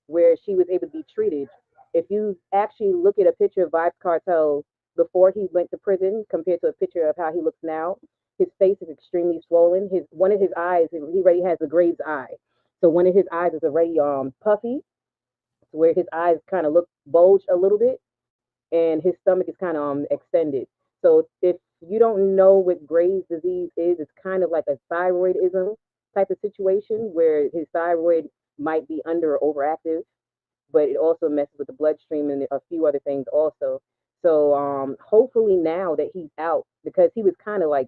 where she was able to be treated. If you actually look at a picture of Vibes Cartel before he went to prison compared to a picture of how he looks now, his face is extremely swollen. His one of his eyes, he already has a Graves' eye, so one of his eyes is already puffy, where his eyes kind of look bulged a little bit, and his stomach is kind of extended. So if you don't know what Graves' disease is, it's kind of like a thyroidism type of situation where his thyroid might be under or overactive, but it also messes with the bloodstream and a few other things also. So hopefully now that he's out, because he was kind of like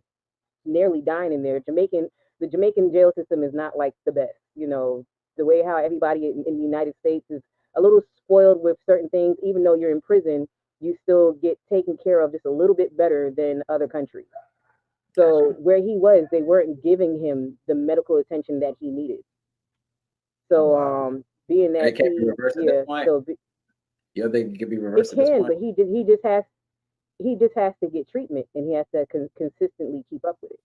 nearly dying in there. The Jamaican jail system is not like the best. The way how everybody in the United States is a little spoiled with certain things. Even though you're in prison, you still get taken care of just a little bit better than other countries. So Gotcha. where he was, they weren't giving him the medical attention that he needed. Oh So wow. being And that it can't be reversed at this yeah, point. so You don't think it can be it reversed at this can, point? but he just has to get treatment, and he has to consistently keep up with it.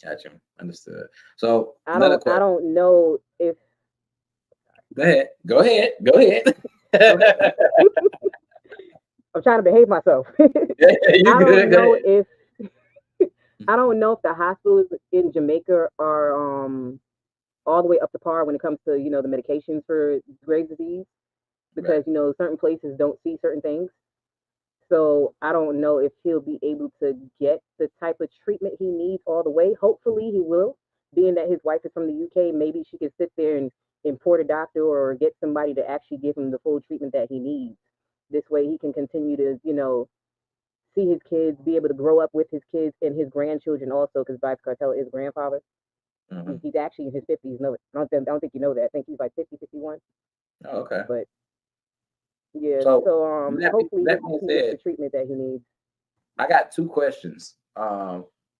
Gotcha. Understood. So I another don't I question. don't know if Go ahead. Go ahead. Go ahead. I'm, I'm trying to behave myself. You I good? don't Go know ahead. if I don't know if the hospitals in Jamaica are all the way up to par when it comes to the medications for Graves' disease, Right. because certain places don't see certain things. So I don't know if he'll be able to get the type of treatment he needs all the way. Hopefully he will, being that his wife is from the UK. Maybe she could sit there and import a doctor or get somebody to actually give him the full treatment that he needs. This way he can continue to, see his kids, be able to grow up with his kids and his grandchildren also, because Vibes Cartel is grandfather. Hmm. He's actually in his 50s. No, I don't think you know that. I think he's like 50, 51. Oh, okay. But yeah, So so hopefully that he being can get said, the treatment that he needs. I got two questions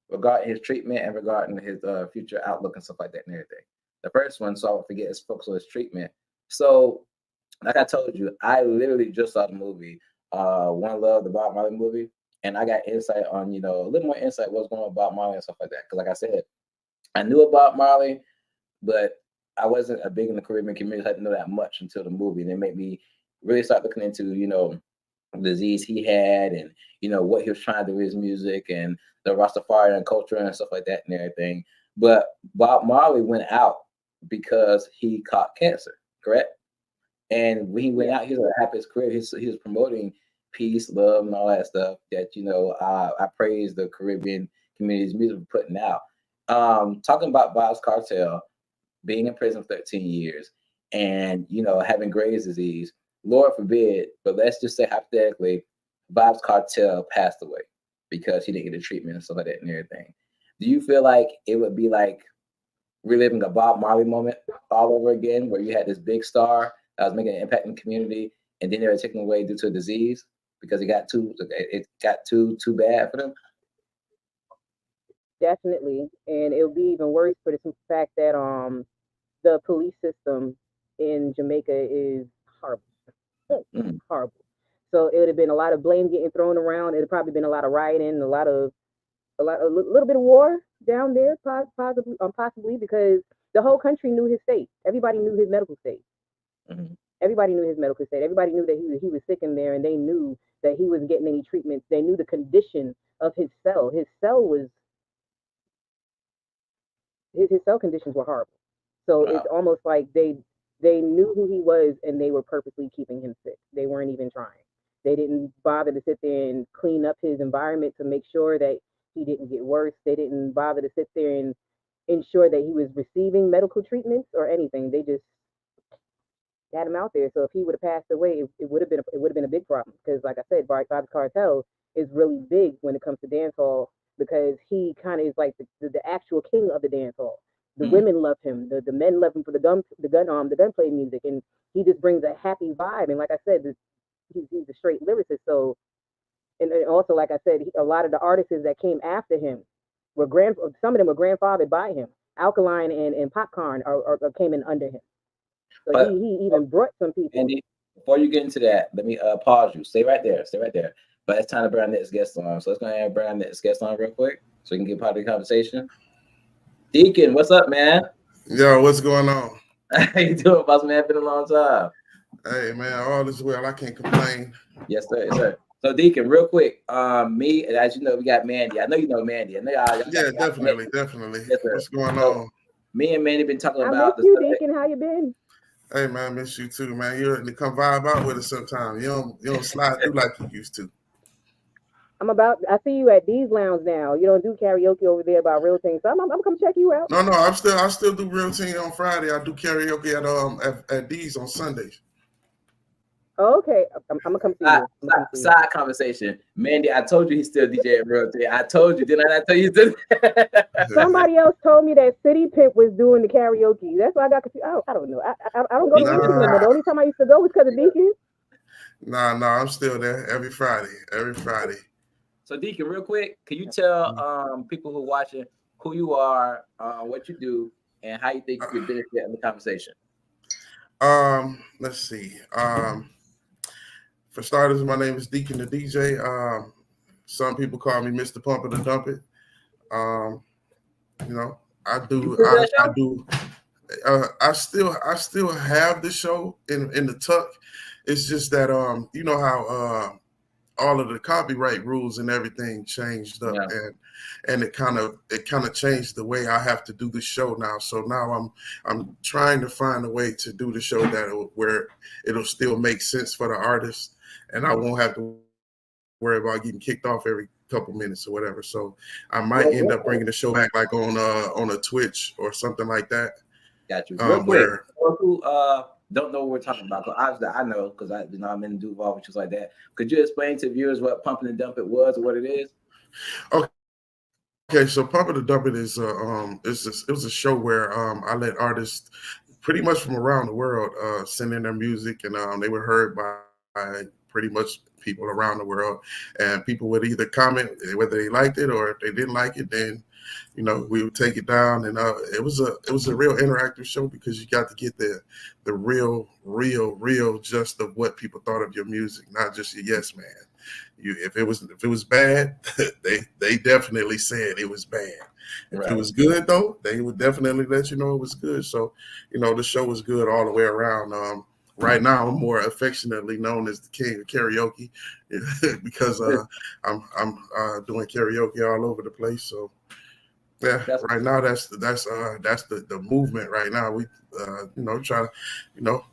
regarding his treatment and regarding his future outlook and stuff like that and everything. The first one, so I won't forget, is focus on his treatment. So, like I told you, I literally just saw the movie, One Love, the Bob Marley movie, and I got insight on, a little more insight what's going on about Marley and stuff like that. Because, like I said, I knew about Marley, but I wasn't a big in the Caribbean community. So I didn't know that much until the movie, and it made me really start looking into, disease he had, and what he was trying to do with his music and the Rastafarian culture and stuff like that and everything. But Bob Marley went out because he caught cancer, correct? And when he went out, he was at Happy's career. He was promoting peace, love, and all that stuff. That I praise the Caribbean community's music for putting out. Talking about Bob's Cartel being in prison for 13 years, and having Graves' disease. Lord forbid, but let's just say hypothetically, Bob's Cartel passed away because he didn't get the treatment and stuff like that and everything. Do you feel like it would be like reliving a Bob Marley moment all over again, where you had this big star that was making an impact in the community, and then they were taken away due to a disease because it got too bad for them? Definitely, and it'll be even worse for the simple fact that the police system in Jamaica is horrible. Horrible. So it would have been a lot of blame getting thrown around. It would probably been a lot of rioting, a little bit of war down there, possibly because the whole country knew his state. Everybody knew his medical state. Mhm. Everybody knew his medical state. Everybody knew that he was sick in there, and they knew that he wasn't getting any treatments. They knew the condition of his cell. His cell conditions were horrible. So Wow. it's almost like they knew who he was, and they were purposely keeping him sick. They weren't even trying. They didn't bother to sit there and clean up his environment to make sure that he didn't get worse. They didn't bother to sit there and ensure that he was receiving medical treatments or anything. They just had him out there. So if he would have passed away, it would have been a big problem because, like I said, Bob's Cartel is really big when it comes to dancehall because he kind of is like the actual king of the dancehall. The women love him. The men love him for the gunplay music, and he just brings a happy vibe. And like I said, he's a straight lyricist. So, and also like I said, a lot of the artists that came after him some of them were grandfathered by him. Alkaline and Popcorn are came in under him. So But he even brought some people. Andy, before you get into that, let me pause you. Stay right there. Stay right there. But it's time to bring our next guest on. So let's go ahead and bring our next guest on real quick so we can get part of the conversation. Deacon, what's up, man? Yo, what's going on? How you doing, boss man? Been a long time. Hey, man, all is well. I can't complain. Yes, sir. Yes, sir. So, Deacon, real quick, me, and as you know, we got Mandy. I know you know Mandy. I know y'all Yeah, definitely. Yes, sir. What's going So, on? Me and Mandy been talking I about miss you, Deacon. How you been? Hey, man, miss you too, man. You to come vibe out with us sometime. You don't slide through like you used to. I see you at D's Lounge now. You don't do karaoke over there about real things. So I'm gonna come check you out. No, I still do real team on Friday. I do karaoke at D's on Sundays. Okay, I'm gonna come see you. Side conversation. Mandy, I told you he's still DJ at Real Team. I told you, didn't I tell you? Somebody else told me that City Pimp was doing the karaoke. That's why I got confused. I don't know. I don't go to City Pimp anymore. The only time I used to go was because of Deacon. Nah, I'm still there every Friday. So, Deacon, real quick, can you tell people who are watching who you are, what you do, and how you think you could benefit in the conversation? Let's see. For starters, my name is Deacon the DJ. Some people call me Mr. Pump It or Dump It. I still have the show in the tuck. It's just that you know how all of the copyright rules and everything changed up, and it kind of changed the way I have to do the show now. So now I'm trying to find a way to do the show where it'll still make sense for the artist, and I won't have to worry about getting kicked off every couple minutes or whatever. So I might end up bringing the show back like on a Twitch or something like that. Got you. Real quick, who don't know what we're talking about, because obviously I know because I'm in Duval and things like that. Could you explain to viewers what Pump and Dump It was or what it is? Okay, so Pump It or Dump It is it was a show where I let artists pretty much from around the world send in their music, and they were heard by pretty much people around the world, and people would either comment whether they liked it or if they didn't like it, then we would take it down, and it was a real interactive show because you got to get the real gist of what people thought of your music, not just your yes man. If it was bad, they definitely said it was bad. If it was good though, they would definitely let you know it was good. So the show was good all the way around. Right now, I'm more affectionately known as the king of karaoke because I'm doing karaoke all over the place. So Yeah, right now that's the movement right now. We try to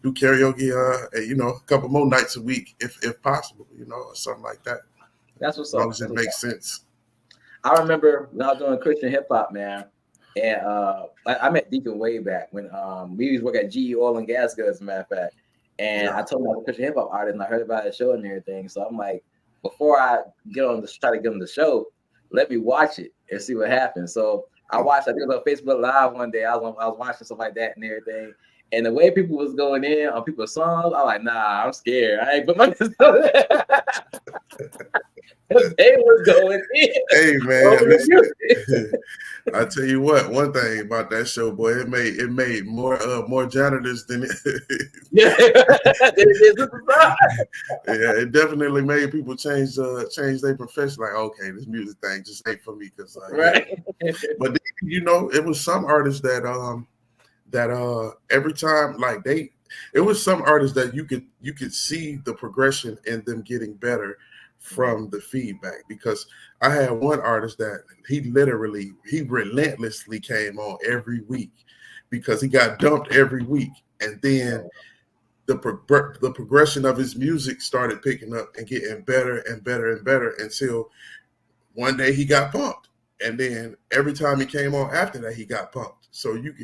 do karaoke a couple more nights a week if possible, or something like that. That's what's as long up. as it makes sense. I remember when I was doing Christian hip hop, man, and I met Deacon way back when we used to work at GE Oil and Gas Goods, as a matter of fact. And I told him I was a Christian hip hop artist, and I heard about his show and everything. So I'm like, before I try to get on the show, let me watch it and see what happens. So I watched. I think it was on Facebook Live one day. I was watching stuff like that and everything. And the way people was going in on people's songs, I'm like, nah, I'm scared. I ain't put my they was going in. Hey man, listen, I tell you what. One thing about that show, boy, it made more janitors than yeah, it definitely made people change their profession. Like, okay, this music thing just ain't for me, because right. Yeah. But then, it was some artists that every time, like, it was some artists that you could see the progression in them getting better from the feedback. Because I had one artist that he relentlessly came on every week because he got dumped every week, and then the progression of his music started picking up and getting better and better and better until one day he got pumped, and then every time he came on after that he got pumped. So you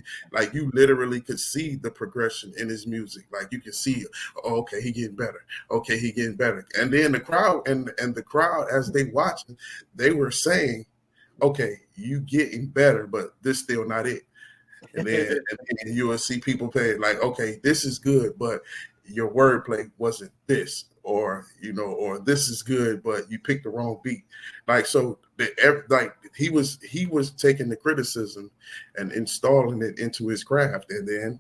literally could see the progression in his music. Like, you could see, oh, okay, he getting better. Okay, he getting better. And then the crowd and the crowd, as they watching, they were saying, okay, you getting better, but this still not it. And then you will see people play like, okay, this is good, but your wordplay wasn't this, or this is good, but you picked the wrong beat. Like, so he was taking the criticism and installing it into his craft, and then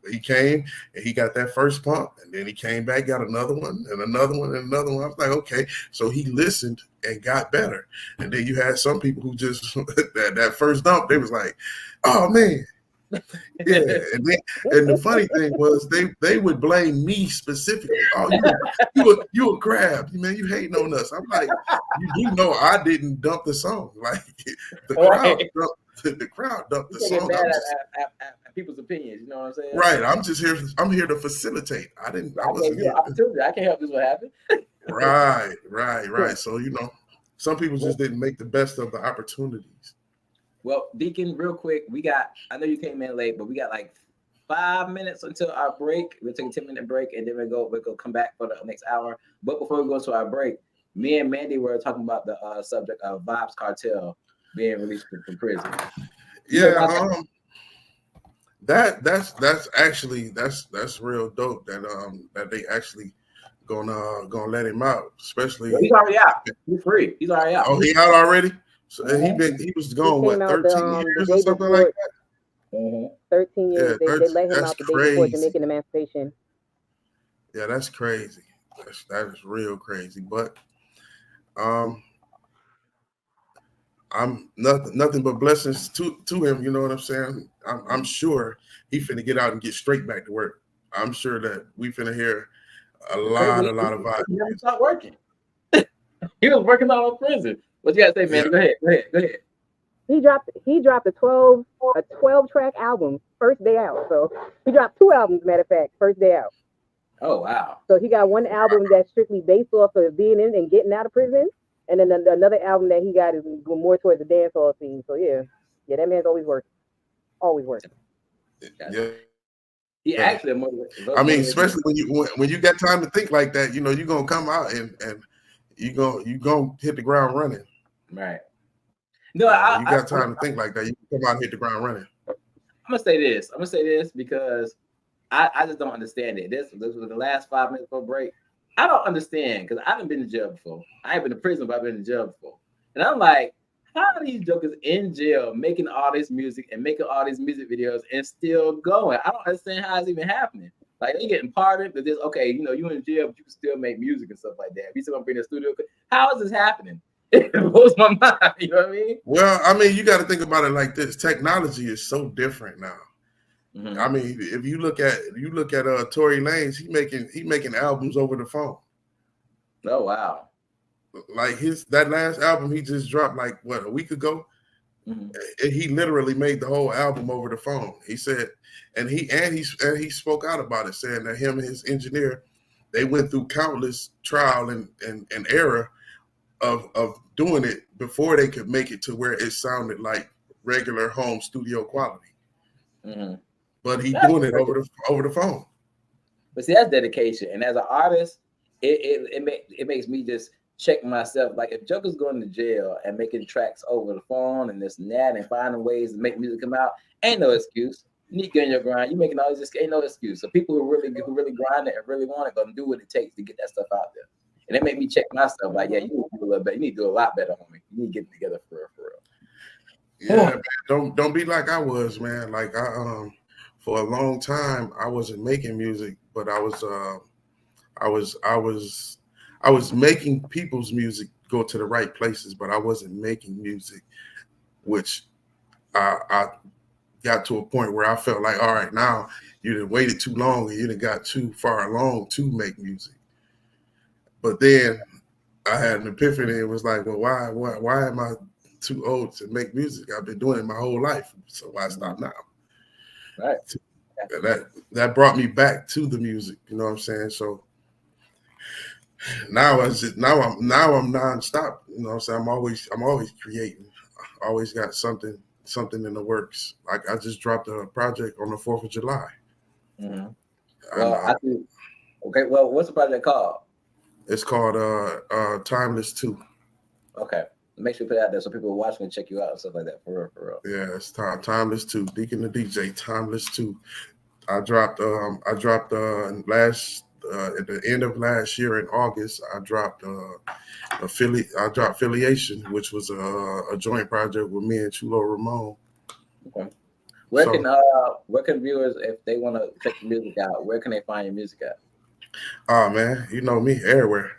he came and he got that first pump, and then he came back, got another one and another one and another one. I was like, okay, so he listened and got better. And then you had some people who just that first dump, they was like, oh man. Yeah, and the funny thing was they would blame me specifically. Oh, you a crab, man, you hating on us. I'm like, you know I didn't dump the song. Like, the crowd dumped the song. At people's opinions, you know what I'm saying? Right. I'm here to facilitate. I wasn't here. I can't help this what happened. Right. So some people just didn't make the best of the opportunities. Well, Deacon, real quick, I know you came in late, but we got like 5 minutes until our break. We'll take a 10-minute break, and then we'll come back for the next hour. But before we go to our break, me and Mandy were talking about the subject of Vybz Kartel being released from prison. Yeah, that's actually real dope that they actually gonna let him out, especially. Well, he's already out. He's free. He's already out. Oh, he out already? So he was gone, what, 13 years or something like that? 13 years. Yeah, they let him out the day before Jamaican emancipation. Yeah, that's crazy. That is real crazy. But I'm nothing but blessings to him. You know what I'm saying? I'm sure he finna get out and get straight back to work. I'm sure that we finna hear a lot of vibes. He never stopped working. He was working out of prison. What you gotta say, man? Yeah. Go ahead. He dropped a 12-track album first day out. So he dropped 2 albums, matter of fact, first day out. Oh wow. So he got one album that's strictly based off of being in and getting out of prison, and then another album that he got is more towards the dancehall scene. So yeah, that man's always working. Yeah. He actually. I mean, especially when you got time to think like that, you're gonna come out and you gonna hit the ground running. Right. No, you got time to think like that. You can come out and hit the ground running. I'm gonna say this because I just don't understand it. This was the last 5 minutes for a break. I don't understand, because I haven't been to jail before. I ain't been to prison, but I've been to jail before. And I'm like, how are these jokers in jail making all this music and making all these music videos and still going? I don't understand how it's even happening. Like, they getting pardoned, but this, okay, you in jail, but you can still make music and stuff like that. You still gonna bring the studio. How is this happening? It blows my mind. You know what I mean? Well, I mean, you got to think about it like this. Technology is so different now. Mm-hmm. I mean, if you look at Tory Lanez, he making albums over the phone. Oh wow! Like that last album he just dropped, like what, a week ago. And he literally made the whole album over the phone. He said, and he spoke out about it, saying that him and his engineer, they went through countless trial and error of doing it before they could make it to where it sounded like regular home studio quality. But he doing it over the phone. But see, that's dedication. And as an artist, it makes me just check myself. Like if Joker's going to jail and making tracks over the phone and this and that and finding ways to make music come out, ain't no excuse. You need to get in your grind. You making all this, ain't no excuse. So people who really grind it and really want it, gonna do what it takes to get that stuff out there. And it made me check myself. Like, yeah, you need to do a little better. You need to do a lot better, homie. You need to get it together for real. Yeah, man, don't be like I was, man. Like I for a long time I wasn't making music, but I was making people's music go to the right places, but I wasn't making music, which I got to a point where I felt like, all right, now you done waited too long and you done got too far along to make music. But then I had an epiphany. It was like, well, why am I too old to make music? I've been doing it my whole life, so why stop now? Right. That brought me back to the music. You know what I'm saying? So now I'm nonstop. You know what I'm saying? I'm always creating. I always got something in the works. Like I just dropped a project on the 4th of July. Well, okay. Well, what's the project called? It's called Timeless 2. Okay. Make sure you put it out there so people watching can check you out and stuff like that. For real. Yeah, it's Timeless 2. Deacon the DJ, Timeless 2. I dropped last at the end of last year in August. I dropped Affiliation, which was a joint project with me and Chulo Ramon. Okay. Where can viewers, if they want to check the music out, where can they find your music at? Oh man, you know me everywhere,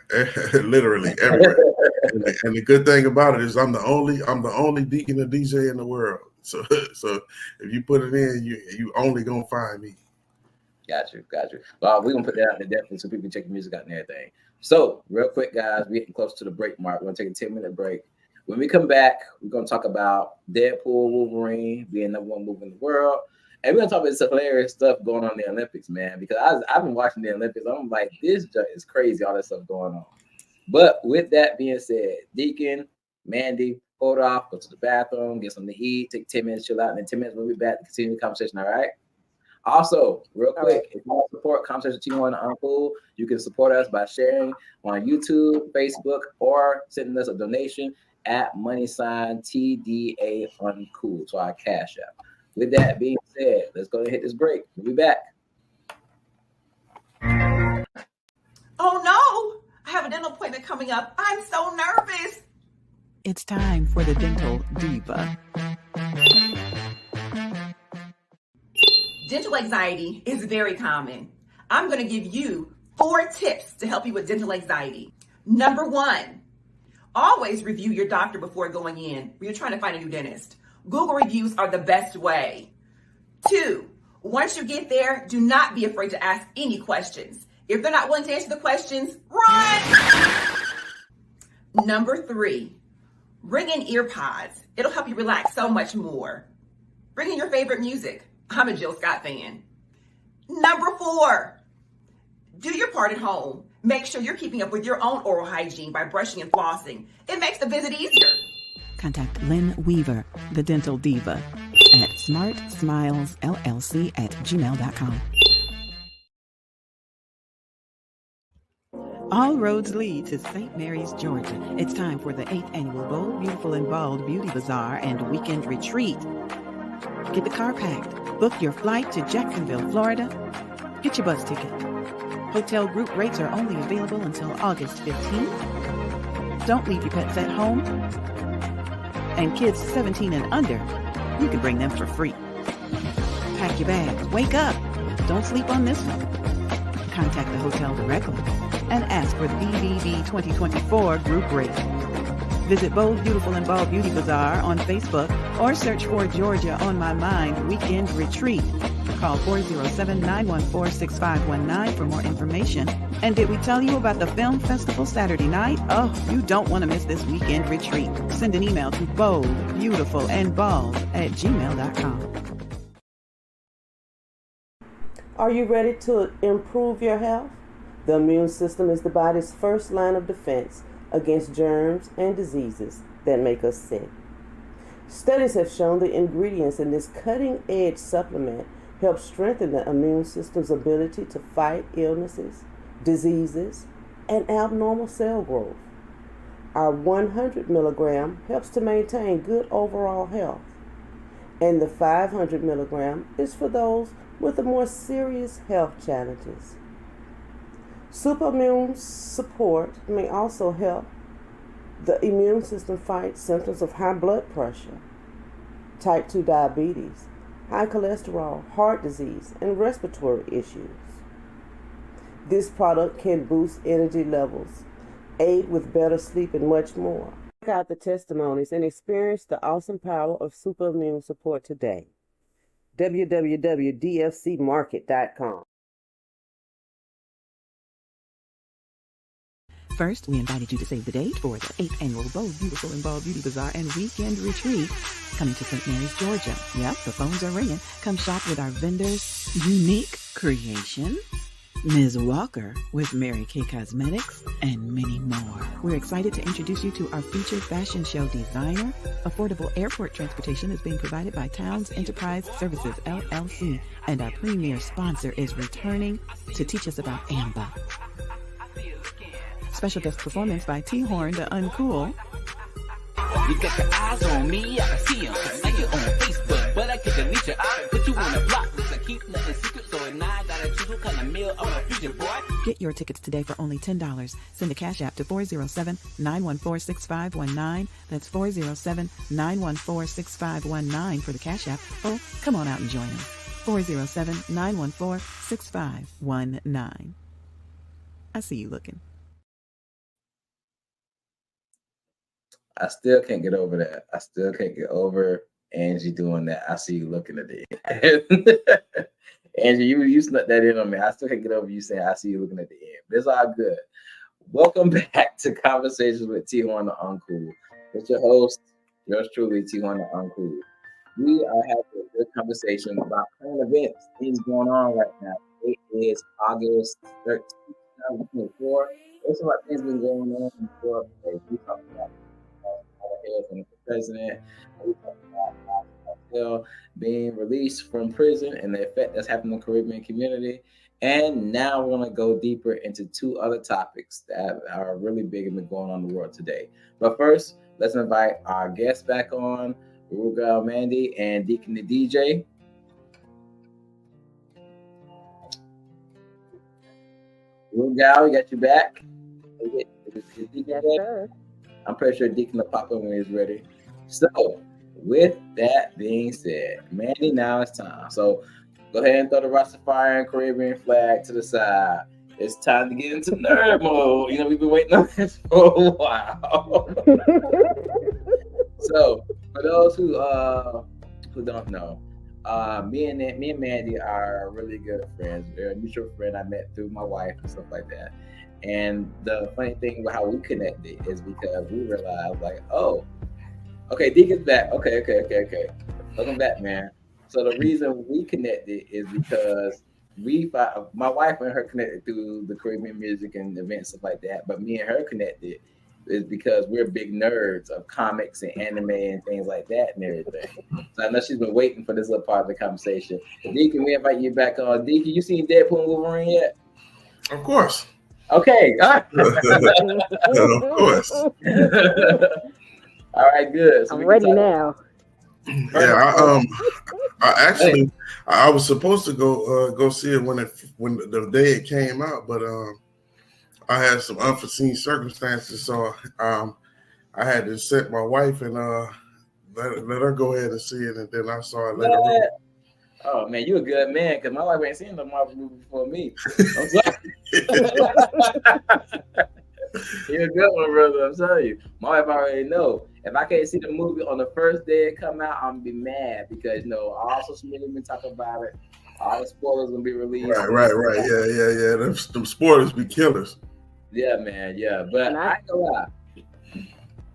literally everywhere. and the good thing about it is I'm the only Deacon the DJ in the world. So if you put it in, you only gonna find me. Got you. Well, we're gonna put that out there definitely so people can check your music out and everything. So real quick, guys, we're getting close to the break mark. We're gonna take a 10-minute break. When we come back, we're gonna talk about Deadpool Wolverine being number one movie in the world. And we're gonna talk about this hilarious stuff going on in the Olympics, man, because I've been watching the Olympics. I'm like, this is crazy, all that stuff going on. But with that being said, Deacon, Mandy, hold off, go to the bathroom, get something to eat, take 10 minutes, chill out, and in 10 minutes we'll be back to continue the conversation, all right? Also, real quick, if you want to support Conversation T-Horne and Uncool, you can support us by sharing on YouTube, Facebook, or sending us a donation at $TDA Uncool to our Cash App. With that being said, let's go ahead and hit this break. We'll be back. Oh no, I have a dental appointment coming up. I'm so nervous. It's time for the Dental Diva. Dental anxiety is very common. I'm going to give you 4 tips to help you with dental anxiety. Number 1, always review your doctor before going in when you're trying to find a new dentist. Google reviews are the best way. 2, once you get there, do not be afraid to ask any questions. If they're not willing to answer the questions, run! Number 3, bring in ear pods. It'll help you relax so much more. Bring in your favorite music. I'm a Jill Scott fan. Number 4, do your part at home. Make sure you're keeping up with your own oral hygiene by brushing and flossing. It makes the visit easier. Contact Lynn Weaver, the Dental Diva, at smartsmilesllc@gmail.com. All roads lead to St. Mary's, Georgia. It's time for the 8th annual Bold, Beautiful, and Bald Beauty Bazaar and Weekend Retreat. Get the car packed. Book your flight to Jacksonville, Florida. Get your bus ticket. Hotel group rates are only available until August 15th. Don't leave your pets at home. And kids 17 and under, you can bring them for free. Pack your bags. Wake up. Don't sleep on this one. Contact the hotel directly and ask for the BBB 2024 group rate. Visit Bold, Beautiful, and Bald Beauty Bazaar on Facebook or search for Georgia on My Mind Weekend Retreat. Call 407-914-6519 for more information. And did we tell you about the film festival Saturday night? Oh, you don't want to miss this weekend retreat. Send an email to boldbeautifulandbald@gmail.com. Are you ready to improve your health? The immune system is the body's first line of defense against germs and diseases that make us sick. Studies have shown the ingredients in this cutting-edge supplement help strengthen the immune system's ability to fight illnesses, diseases, and abnormal cell growth. Our 100 milligram helps to maintain good overall health, and the 500 milligram is for those with the more serious health challenges. Superimmune support may also help the immune system fight symptoms of high blood pressure, type 2 diabetes, high cholesterol, heart disease, and respiratory issues. This product can boost energy levels, aid with better sleep, and much more. Check out the testimonies and experience the awesome power of Superimmune support today. www.dfcmarket.com. First, we invited you to save the date for the 8th annual Bold, Beautiful, and Bald Beauty Bazaar and Weekend Retreat coming to St. Mary's, Georgia. Yep, the phones are ringing. Come shop with our vendors, Unique Creation, Ms. Walker with Mary Kay Cosmetics, and many more. We're excited to introduce you to our featured fashion show designer. Affordable airport transportation is being provided by Towns Enterprise Services, LLC, and our premier sponsor is returning to teach us about AMBA. Special guest performance by T-Horne, the Uncool. You got your eyes on me, I can see them. Now you're on Facebook, but I can delete your eye. Put you on the block, so keep nothing secret. So at night, gotta choose what kind of meal I wanna feed you, boy. Get your tickets today for only $10. Send a cash app to 407-914-6519. That's 407-914-6519 for the cash app. Oh, come on out and join us. 407-914-6519. I see you looking. I still can't get over that. I still can't get over Angie doing that. I see you looking at the end. Angie, you snuck that in on me. I still can't get over you saying I see you looking at the end. But it's all good. Welcome back to Conversations with T-Horne the Uncool. It's your host, yours truly, T-Horne the Uncool. We are having a good conversation about current events, things going on right now. It is August 13th, 2024. There's a lot of things been going on in the world today. We talked about from the president. We talked about being released from prison and the effect that's having on the Caribbean community. And now we're going to go deeper into two other topics that are really big and been going on in the world today. But first, let's invite our guests back on, Rugal Mandy and Deacon the DJ. Rugal, we got you back. I'm pretty sure Deacon will pop up when he's ready. So, with that being said, Mandy, now it's time. So, go ahead and throw the Rastafarian Caribbean flag to the side. It's time to get into nerd mode. You know, we've been waiting on this for a while. So, for those who don't know, me and Mandy are really good friends. We're a mutual friend I met through my wife and stuff like that. And the funny thing about how we connected is because we realized, like, oh, okay, Deacon's back. Okay. Welcome back, man. So the reason we connected is because my wife and her connected through the Caribbean music and events, stuff like that. But me and her connected is because we're big nerds of comics and anime and things like that and everything. So I know she's been waiting for this little part of the conversation. Deacon, we invite you back on. Deacon, you seen Deadpool and Wolverine yet? Of course. Okay. Of course. All right, good. So I'm ready now. Yeah, I was supposed to go see it when the day it came out, but I had some unforeseen circumstances, so I had to set my wife and let her go ahead and see it, and then I saw it later on. Oh man, you a good man, because my wife ain't seen the Marvel movie before me. I'm sorry. You're a good one, brother. I'm telling you. My wife already know. If I can't see the movie on the first day it come out, I'm gonna be mad because all social media been talking about it. All the spoilers gonna be released. Right. Yeah. Them spoilers be killers. Yeah, man. Yeah, but I ain't gonna lie.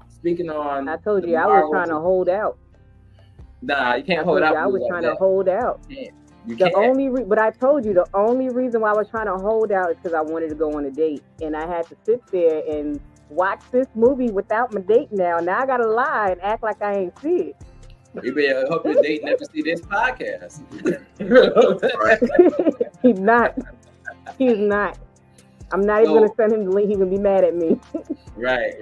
Speaking on, I told you I was trying to hold out. Nah, you can't hold out. I was trying to hold out. You can't. But I told you the only reason why I was trying to hold out is because I wanted to go on a date, and I had to sit there and watch this movie without my date. Now I gotta lie and act like I ain't see it. You better hope your date never see this podcast. He's not. He's not. I'm not even gonna send him the link. He's gonna be mad at me. Right.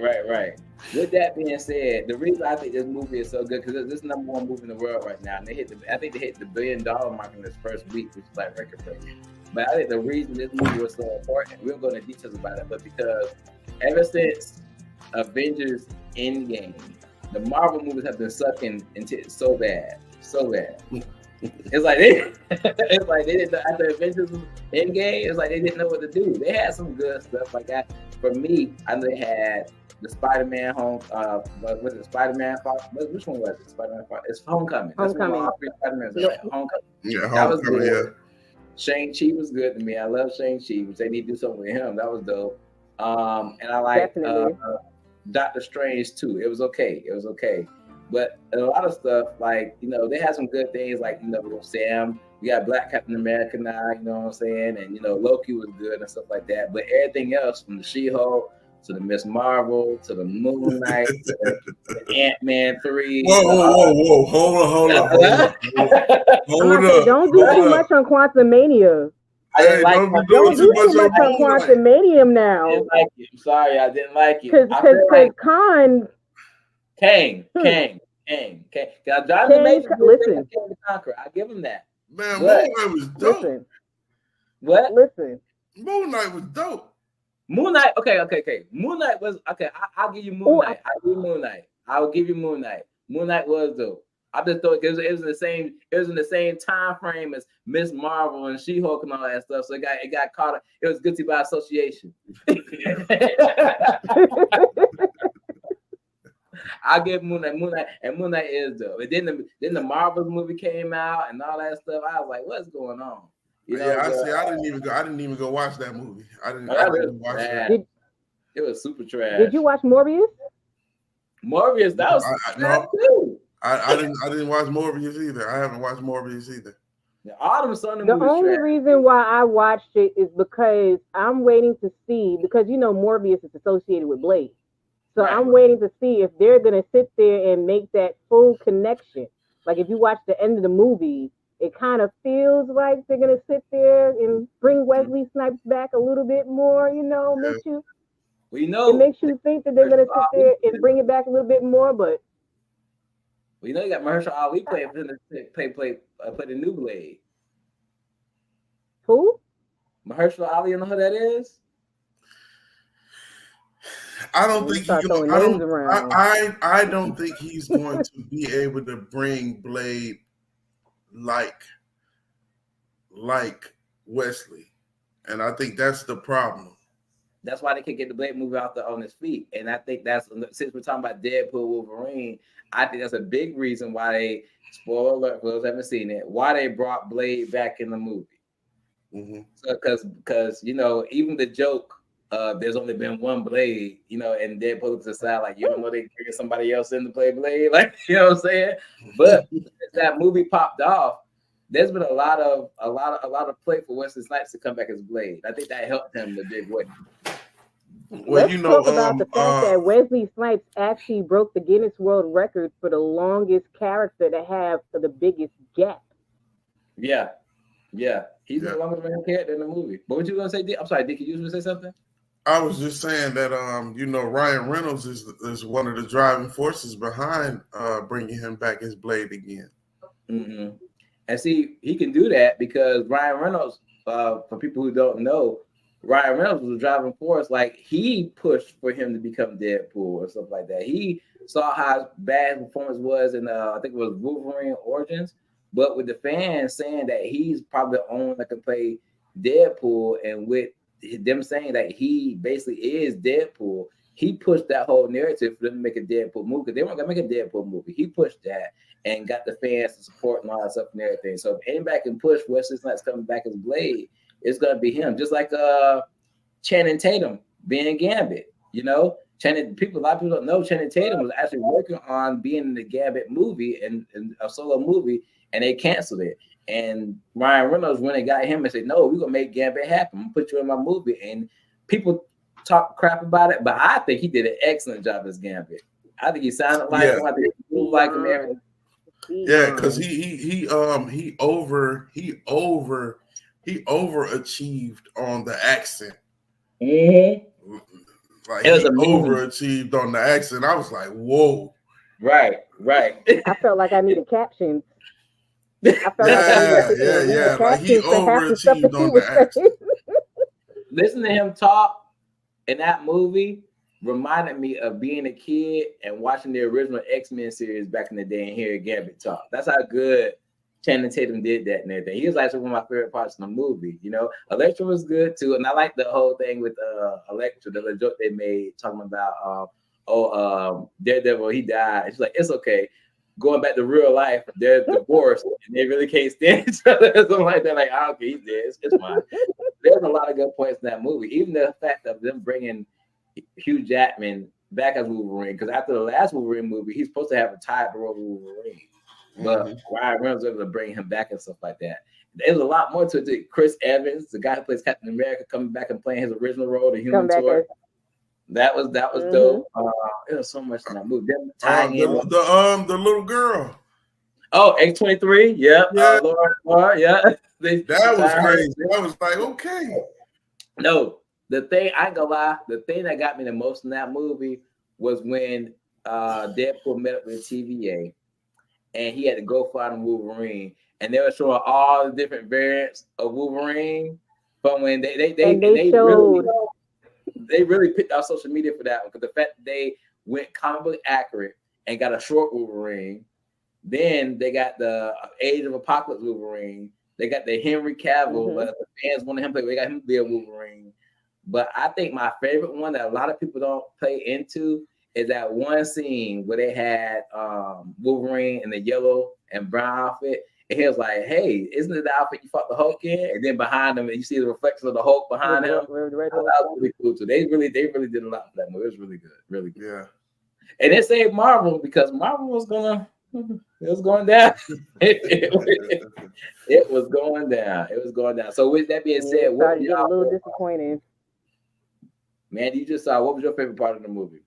With that being said, the reason I think this movie is so good because this is number one movie in the world right now, and I think they hit the $1 billion mark in this first week, which is like record breaking. But I think the reason this movie was so important, we'll go into details about it, but because ever since Avengers Endgame, the Marvel movies have been sucking into it so bad. It's like they didn't know after Avengers Endgame. It's like they didn't know what to do. They had some good stuff like that. For me, I know they had the Spider-Man was it Spider-Man? Which one was it? Spider-Man? It's Homecoming. Homecoming. Homecoming. Yeah, that was Homecoming. good. Yeah. Shang-Chi was good to me. I love Shang-Chi, which they need to do something with him. That was dope. And I like Doctor Strange too. It was okay. But a lot of stuff, like, they had some good things, like, Sam. We got Black Captain America now, you know what I'm saying? And, Loki was good and stuff like that. But everything else, from the She-Hulk to the Miss Marvel to the Moon Knight to the Ant-Man 3. Whoa. Hold on. Don't do too much on Quantumania. Don't do too much on Quantumania now. I didn't like it. I'm sorry, I didn't like it. Because Khan... Kang. Listen. I give him that. Man, Moon Knight was dope. Listen. What? Listen. Moon Knight was dope. Moon Knight. Okay. Moon Knight was okay. I'll give you Moon Knight. I'll give you Moon Knight. Moon Knight was dope. I just thought it was in the same. It was in the same time frame as Miss Marvel and She-Hulk and all that stuff. So it got caught. It was guilty by association. I'll give Moon Knight, and Moon Knight is dope. And then the Marvels movie came out and all that stuff. I was like, what's going on? I didn't even go watch that movie. I didn't watch that. It was super trash. Did you watch Morbius? Morbius, that was trash too. I didn't watch Morbius either. I haven't watched Morbius either. The only reason why I watched it is because I'm waiting to see, because Morbius is associated with Blade. So right. I'm waiting to see if they're going to sit there and make that full connection. Like if you watch the end of the movie, it kind of feels like they're going to sit there and bring Wesley Snipes back a little bit more, makes you. It makes you think that they're going to sit there and bring it back a little bit more, but. Well, you got Mahershala Ali play the new Blade. Who? Mahershala Ali, you know who that is? I don't think I don't think he's going to be able to bring Blade like Wesley, and I think that's the problem. That's why they can't get the Blade movie out there on his feet, and I think that's, since we're talking about Deadpool Wolverine, I think that's a big reason why they, spoiler alert for those who haven't seen it, why they brought Blade back in the movie. Mm-hmm. So because even the joke. There's only been one Blade, and Deadpool looks aside like, you don't know they bringing somebody else in to play Blade, like, you know what I'm saying? But that movie popped off. There's been a lot of play for Wesley Snipes to come back as Blade. I think that helped him in a big way. Well, Let's talk about the fact that Wesley Snipes actually broke the Guinness World Record for the longest character to have the biggest gap. Yeah. He's the longest running character in the movie. But what you gonna say, Dick? I'm sorry, Dick, you was gonna say something? I was just saying that Ryan Reynolds is one of the driving forces behind bringing him back as Blade again. Mm-hmm. And see, he can do that because Ryan Reynolds, for people who don't know, Ryan Reynolds was a driving force. Like, he pushed for him to become Deadpool or stuff like that. He saw how bad his performance was in I think it was Wolverine Origins, but with the fans saying that he's probably the only one that can play Deadpool, and with them saying that he basically is Deadpool, he pushed that whole narrative for them to make a Deadpool movie. They weren't gonna make a Deadpool movie. He pushed that and got the fans to support and all that stuff and everything. So if anybody can push Wesley Snipes coming back as Blade, it's gonna be him. Just like Channing Tatum being Gambit. You know, a lot of people don't know Channing Tatum was actually working on being in the Gambit movie and a solo movie, and they canceled it. And Ryan Reynolds, when they got him and said, "No, we're gonna make Gambit happen. I'm gonna put you in my movie," and people talk crap about it, but I think he did an excellent job as Gambit. I think he sounded like him. I think he moved like him. Everything. Yeah, because he overachieved on the accent. Mm-hmm. Like, he overachieved on the accent. I was like, whoa. Right. I felt like I needed captions. Like he overachieved on the accent. Listen to him talk in that movie reminded me of being a kid and watching the original X-Men series back in the day and hearing Gambit talk. That's how good Channing Tatum did that and everything. He was actually one of my favorite parts of the movie. You know, Elektra was good too, and I like the whole thing with Elektra, the joke they made talking about Daredevil, he died. It's like, it's okay. Going back to real life, they're divorced and they really can't stand each other or something like that. Like, I don't care, he's dead. It's fine. There's a lot of good points in that movie. Even the fact of them bringing Hugh Jackman back as Wolverine, because after the last Wolverine movie, he's supposed to have retired the role of Wolverine. But Ryan Reynolds was able to bring him back and stuff like that. There's a lot more to it. Chris Evans, the guy who plays Captain America, coming back and playing his original role, the Human Torch. That was dope. It was so much in that movie. The little girl. Oh, X-23. Yeah. Laura. Yeah. That was crazy. I was like, okay. No, the thing, I ain't gonna lie, the thing that got me the most in that movie was when Deadpool met up with TVA and he had to go find Wolverine. And they were showing all the different variants of Wolverine. But when they really picked out social media for that one, because the fact that they went comic book accurate and got a short Wolverine. Then they got the Age of Apocalypse Wolverine. They got the Henry Cavill, but the fans wanted him to play. They got him to be a Wolverine. But I think my favorite one that a lot of people don't play into is that one scene where they had Wolverine in the yellow and brown outfit. And he was like, "Hey, isn't it the outfit you fought the Hulk in?" And then behind him, you see the reflection of the Hulk behind him. That was really cool too. They really did a lot for that movie. It was really good, really good. Yeah. And it saved Marvel because Marvel was going down. It was going down. It was going down. So with that being said, what was a little disappointing. Man, you just saw, what was your favorite part of the movie?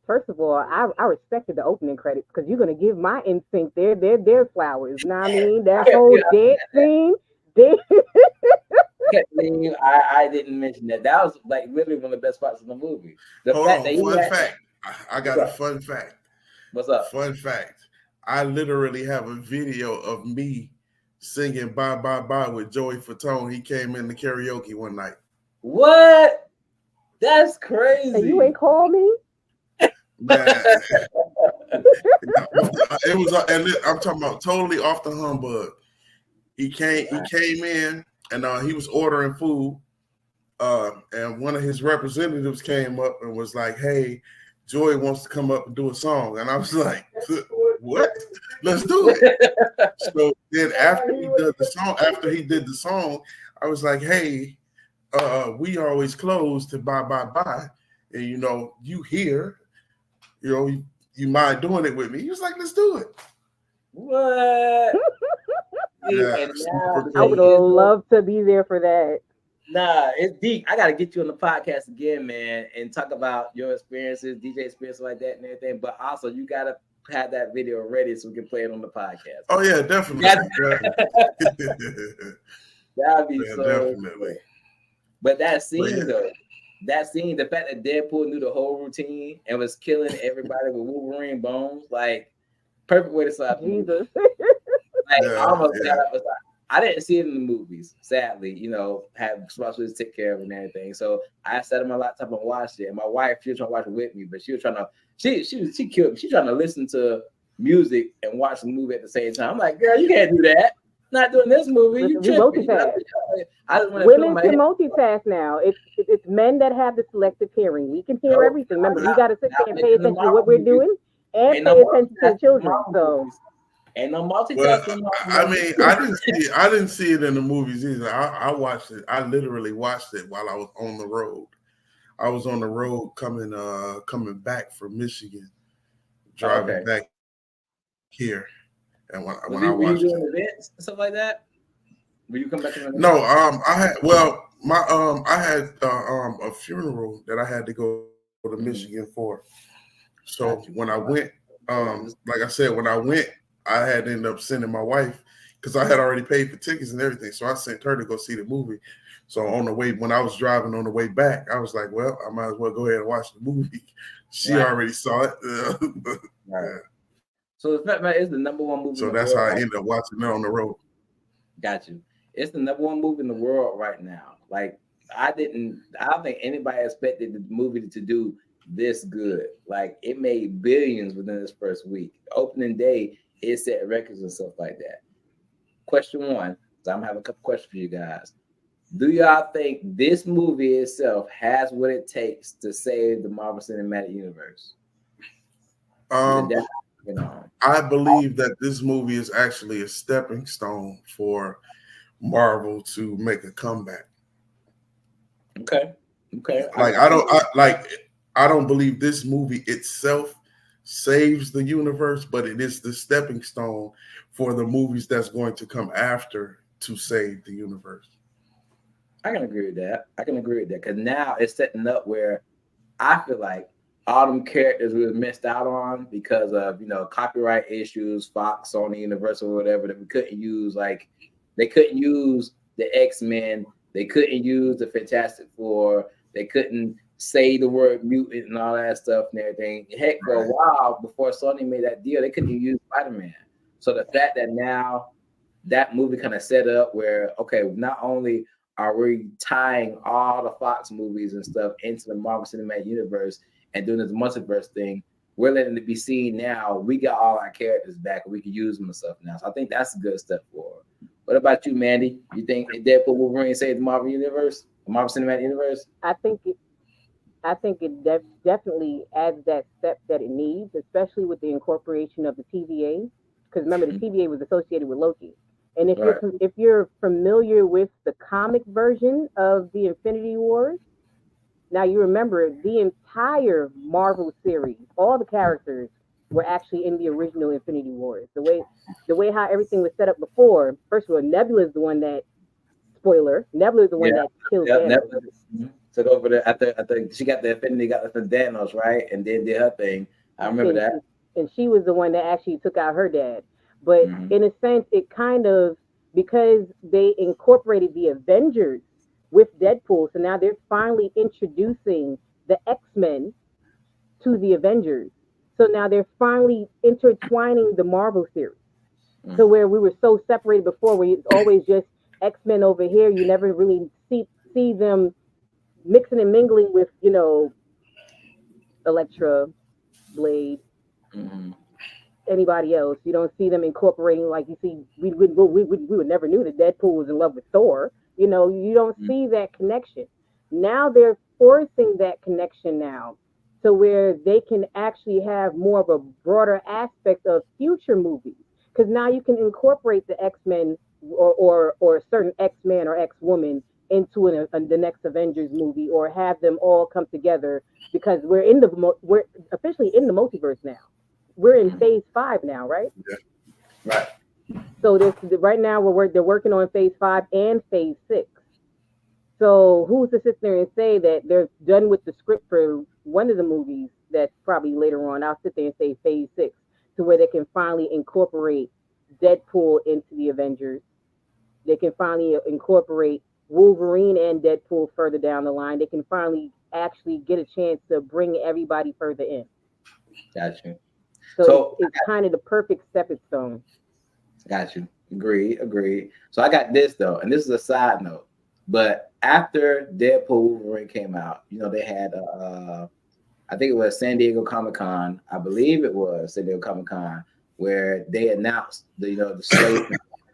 First of all, I respected the opening credits because you're gonna give my instinct their flowers. You know what I mean? That whole dead scene. I didn't mention that. That was like literally one of the best parts of the movie. Fact. I got a fun fact. What's up? Fun fact. I literally have a video of me singing Bye Bye Bye with Joey Fatone. He came in the karaoke one night. What? That's crazy. And you ain't called me? Man. It was, and I'm talking about totally off the humbug. He came in and he was ordering food. And one of his representatives came up and was like, "Hey, Joey wants to come up and do a song." And I was like, "What? Let's do it." So then after he did the song, I was like, "Hey, we always close to Bye Bye Bye. And you here, you mind doing it with me?" He was like, "Let's do it." What? Yeah, I would love to be there for that. Nah, it's deep. I got to get you on the podcast again, man, and talk about your experiences, DJ experiences like that and everything. But also, you got to have that video ready so we can play it on the podcast. Oh, yeah, definitely. That'd be so definitely. Cool. But that scene, though, the fact that Deadpool knew the whole routine and was killing everybody with Wolverine bones, like, perfect way to start the movie. I didn't see it in the movies, sadly, had sponsors to take care of it and everything. So I sat on my laptop and watched it. And my wife, she was trying to watch it with me, but she was trying to, she killed me. She's trying to listen to music and watch the movie at the same time. I'm like, girl, you can't do that. not doing this movie. Listen, You we tripping. multitask. I just want to Women can multitask now. It's men that have the selective hearing. We can hear everything. Remember, we got to sit there and pay attention to what we're doing and pay attention to the children. So ain't no Well, multitasking. I mean, I didn't see it in the movies either. I watched it. I literally watched it while I was on the road. I was on the road coming back from Michigan, driving back here, and when I were you watched doing events and stuff like that? Will you come back? No, I had I had a funeral that I had to go to Michigan for. So when I went, like I said, when I went, I had ended up sending my wife because I had already paid for tickets and everything. So I sent her to go see the movie. So on the way, when I was driving on the way back, I was like, well, I might as well go ahead and watch the movie. She already saw it. Right. So the fact that it's the number one movie. So that's how I ended up watching it on the road. Got you. It's the number one movie in the world right now. Like I don't think anybody expected the movie to do this good. Like it made billions within this first week. Opening day, it set records and stuff like that. Question one, so I'm gonna have a couple questions for you guys. Do y'all think this movie itself has what it takes to save the Marvel Cinematic Universe? I believe that this movie is actually a stepping stone for Marvel to make a comeback. Okay. Like I don't believe this movie itself saves the universe, but it is the stepping stone for the movies that's going to come after to save the universe. I can agree with that. Because now it's setting up where I feel like all them characters we missed out on because of copyright issues, Fox, Sony, Universal, or whatever, that we couldn't use. Like they couldn't use the X-Men, they couldn't use the Fantastic Four, they couldn't say the word mutant and all that stuff and everything. Heck, for a while before Sony made that deal, they couldn't even use Spider-Man. So the fact that now that movie kind of set up where not only are we tying all the Fox movies and stuff into the Marvel Cinematic Universe and doing this multiverse thing, we're letting it be seen now. We got all our characters back and we can use them and stuff now. So I think that's a good step forward. What about you, Mandy? You think Deadpool Wolverine saved the Marvel Universe, the Marvel Cinematic Universe? I think it definitely adds that step that it needs, especially with the incorporation of the TVA. Because remember, the TVA was associated with Loki. And if you're familiar with the comic version of the Infinity Wars, now you remember the entire Marvel series, all the characters were actually in the original Infinity Wars. The way how everything was set up before. First of all, Nebula is the one that killed Thanos. Nebula took over after she got the Infinity, got the Thanos, right, and then did her thing. I remember that. And she was the one that actually took out her dad. But in a sense, it kind of, because they incorporated the Avengers with Deadpool, so now they're finally introducing the X-Men to the Avengers. So now they're finally intertwining the Marvel series. So where we were so separated before, where it's always just X-Men over here, you never really see them mixing and mingling with, Elektra, Blade, anybody else. You don't see them incorporating, like you see, we would never knew that Deadpool was in love with Thor. You don't see that connection. Now they're forcing that connection now to where they can actually have more of a broader aspect of future movies. Because now you can incorporate the X-Men or a certain X-Man or X-Woman into the next Avengers movie, or have them all come together, because we're officially in the multiverse now. We're in phase 5 now, right? Yeah. Right. So right now they're working on phase 5 and phase 6. So who's to sit there and say that they're done with the script for one of the movies that's probably later on? I'll sit there and say phase 6, to where they can finally incorporate Deadpool into the Avengers. They can finally incorporate Wolverine and Deadpool further down the line. They can finally actually get a chance to bring everybody further in. Gotcha. So it's kind of the perfect stepping stone. Got you. Agreed. So I got this though, and this is a side note. But after Deadpool Wolverine came out, they had I think it was San Diego Comic-Con. I believe it was San Diego Comic-Con, where they announced the slate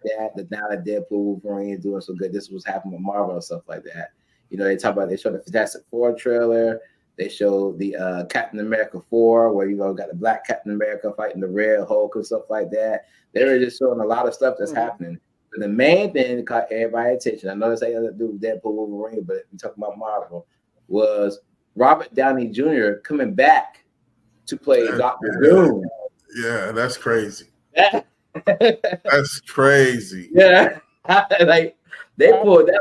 that. That now that Deadpool Wolverine is doing so good, this was happening with Marvel and stuff like that. You know, they showed the Fantastic Four trailer. They showed the Captain America 4, where got the black Captain America fighting the Red Hulk and stuff like that. They were just showing a lot of stuff that's happening. But the main thing that caught everybody's attention, I know this ain't nothing to do with Deadpool Wolverine, but we're talking about Marvel, was Robert Downey Jr. coming back to play Dr. Doom. Yeah, that's crazy. That's crazy. Yeah. Like they pulled that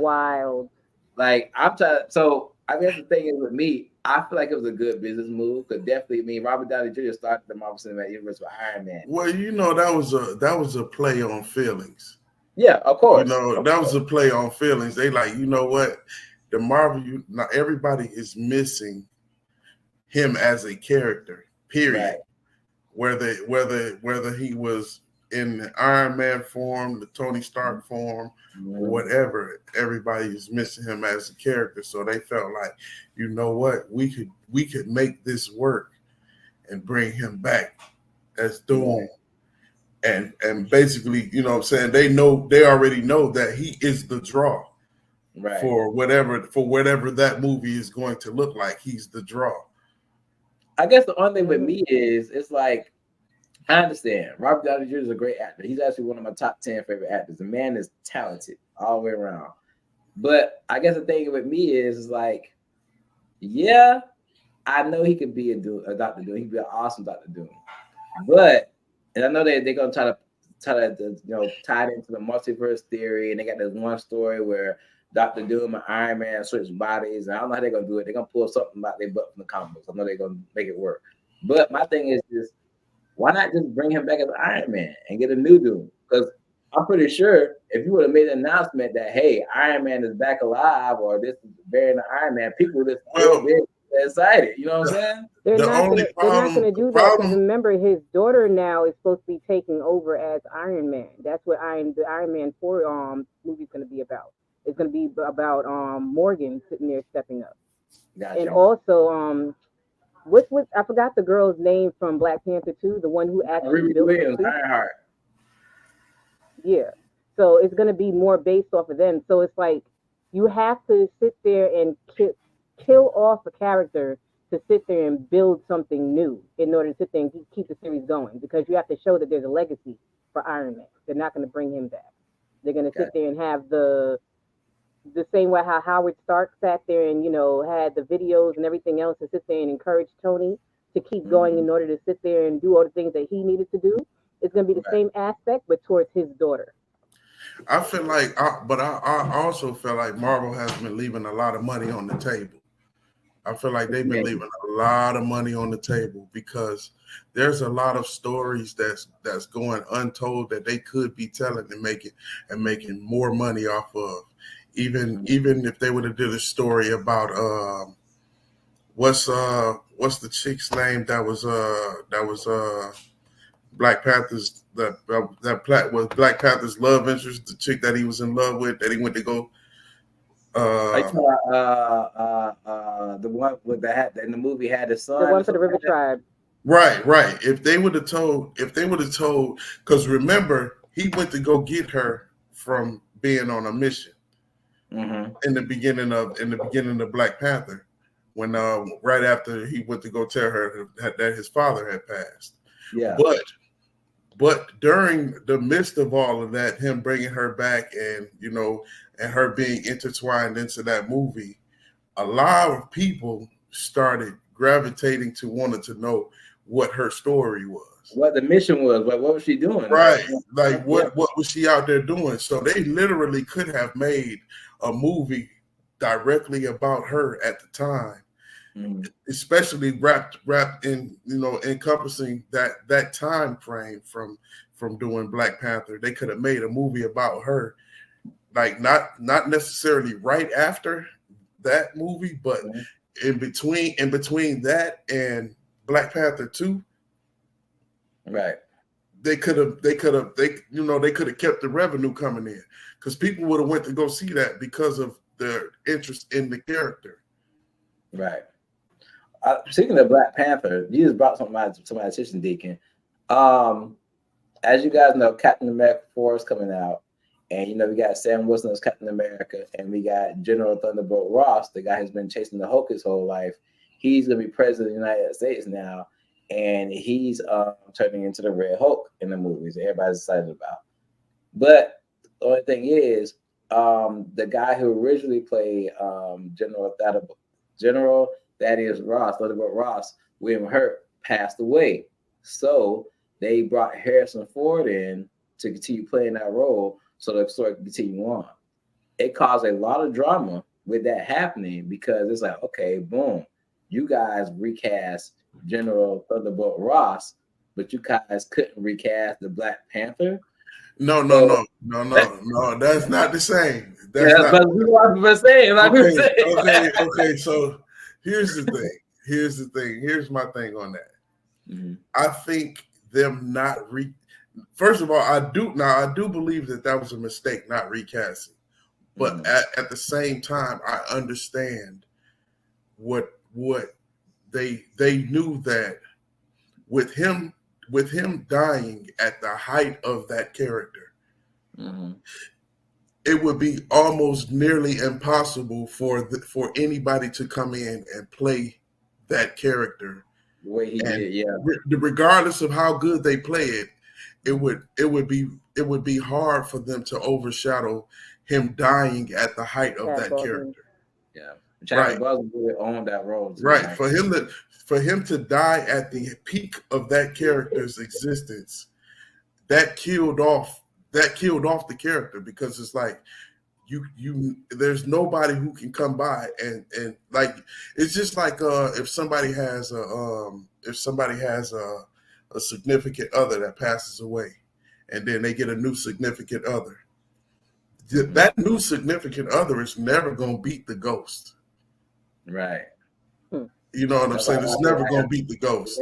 wild. Like I'm trying. So I guess the thing is with me, I feel like it was a good business move. Could definitely mean Robert Downey Jr. started the Marvel Cinematic Universe with Iron Man. Well, that was a play on feelings. Yeah, of course. That was a play on feelings. They like, you know what, the Marvel, everybody is missing him as a character. Period. Right. Whether he was in the Iron Man form, the Tony Stark form, or whatever, everybody is missing him as a character. So they felt like, you know what, we could make this work and bring him back as Doom. And basically, you know what I'm saying, they already know that he is the draw. Right. For whatever that movie is going to look like. He's the draw. I guess the only thing with me is it's like, I understand. Robert Downey Jr. is a great actor. He's actually one of my top 10 favorite actors. The man is talented all the way around. But I guess the thing with me is like, yeah, I know he could be a Dr. Doom. He could be an awesome Dr. Doom. But, and I know they're going to try to tie it into the multiverse theory. And they got this one story where Dr. Doom and Iron Man switch bodies. And I don't know how they're going to do it. They're going to pull something about their butt from the comic books. I know they're going to make it work. But my thing is just, why not just bring him back as Iron Man and get a new Doom? Because I'm pretty sure if you would have made an announcement that, hey, Iron Man is back alive, or this is burying the Iron Man, people would have been excited. You know what I'm saying? They're not going to do that, because remember, his daughter now is supposed to be taking over as Iron Man. That's what the Iron Man 4 movie is going to be about. It's going to be about Morgan sitting there stepping up. Gotcha. And also, I forgot the girl's name from Black Panther 2, the one who actually built it. Ironheart. Yeah. So it's going to be more based off of them. So it's like you have to sit there and kill off a character to sit there and build something new in order to sit there and keep the series going, because you have to show that there's a legacy for Iron Man. They're not going to bring him back. They're going to sit there and have the same way how Howard Stark sat there and, had the videos and everything else to sit there and encourage Tony to keep going in order to sit there and do all the things that he needed to do. It's going to be the same aspect, but towards his daughter. I feel like, I also feel like Marvel has been leaving a lot of money on the table. I feel like they've been leaving a lot of money on the table because there's a lot of stories that's going untold that they could be telling and making more money off of. Even if they would have did a story about what's the chick's name that was Black Panther's was Black Panther's love interest, the chick that he was in love with, that he went to go. The one with the hat in the movie had his son. The one for the River Tribe. Right. If they would have told, because remember, he went to go get her from being on a mission. In the beginning of Black Panther, when right after he went to go tell her that his father had passed. Yeah. But during the midst of all of that, him bringing her back and and her being intertwined into that movie, a lot of people started gravitating to wanting to know what her story was. What the mission was, what was she doing? Right. Like what was she out there doing? So they literally could have made a movie directly about her at the time, especially wrapped in, encompassing that time frame from doing Black Panther. They could have made a movie about her, like not necessarily right after that movie, but in between that and Black Panther 2. Right. They could have kept the revenue coming in, because people would have went to go see that because of their interest in the character. Right. Speaking of Black Panther, you just brought something to my attention, Deacon. I as you guys know, Captain America 4 is coming out. And, you know, we got Sam Wilson as Captain America. And we got General Thunderbolt Ross, the guy who's been chasing the Hulk his whole life. He's going to be president of the United States now. And he's turning into the Red Hulk in the movies. Everybody's excited about. But the only thing is, the guy who originally played General Thaddeus Ross, Thunderbolt Ross, William Hurt, passed away. So they brought Harrison Ford in to continue playing that role so the story can continue on. It caused a lot of drama with that happening because it's like, okay, boom, you guys recast General Thunderbolt Ross, but you guys couldn't recast the Black Panther. No, that's not the same. That's not what I'm saying. Okay. So here's the thing. Here's my thing on that. Mm-hmm. I think them not First of all, I do believe that was a mistake not recasting, but at the same time, I understand what they knew that with him dying at the height of that character, it would be almost nearly impossible for anybody to come in and play that character the way he did. Yeah, regardless of how good they play it. It would be hard for them to overshadow him dying at the height of that character. Yeah, Chadwick Boseman really owned that role too, right? For him to die at the peak of that character's existence, that killed off the character because it's like you there's nobody who can come by and like it's just like if somebody has a significant other that passes away, and then they get a new significant other. That new significant other is never going to beat the ghost. Right. You know what I'm saying? It's never going to beat the ghost.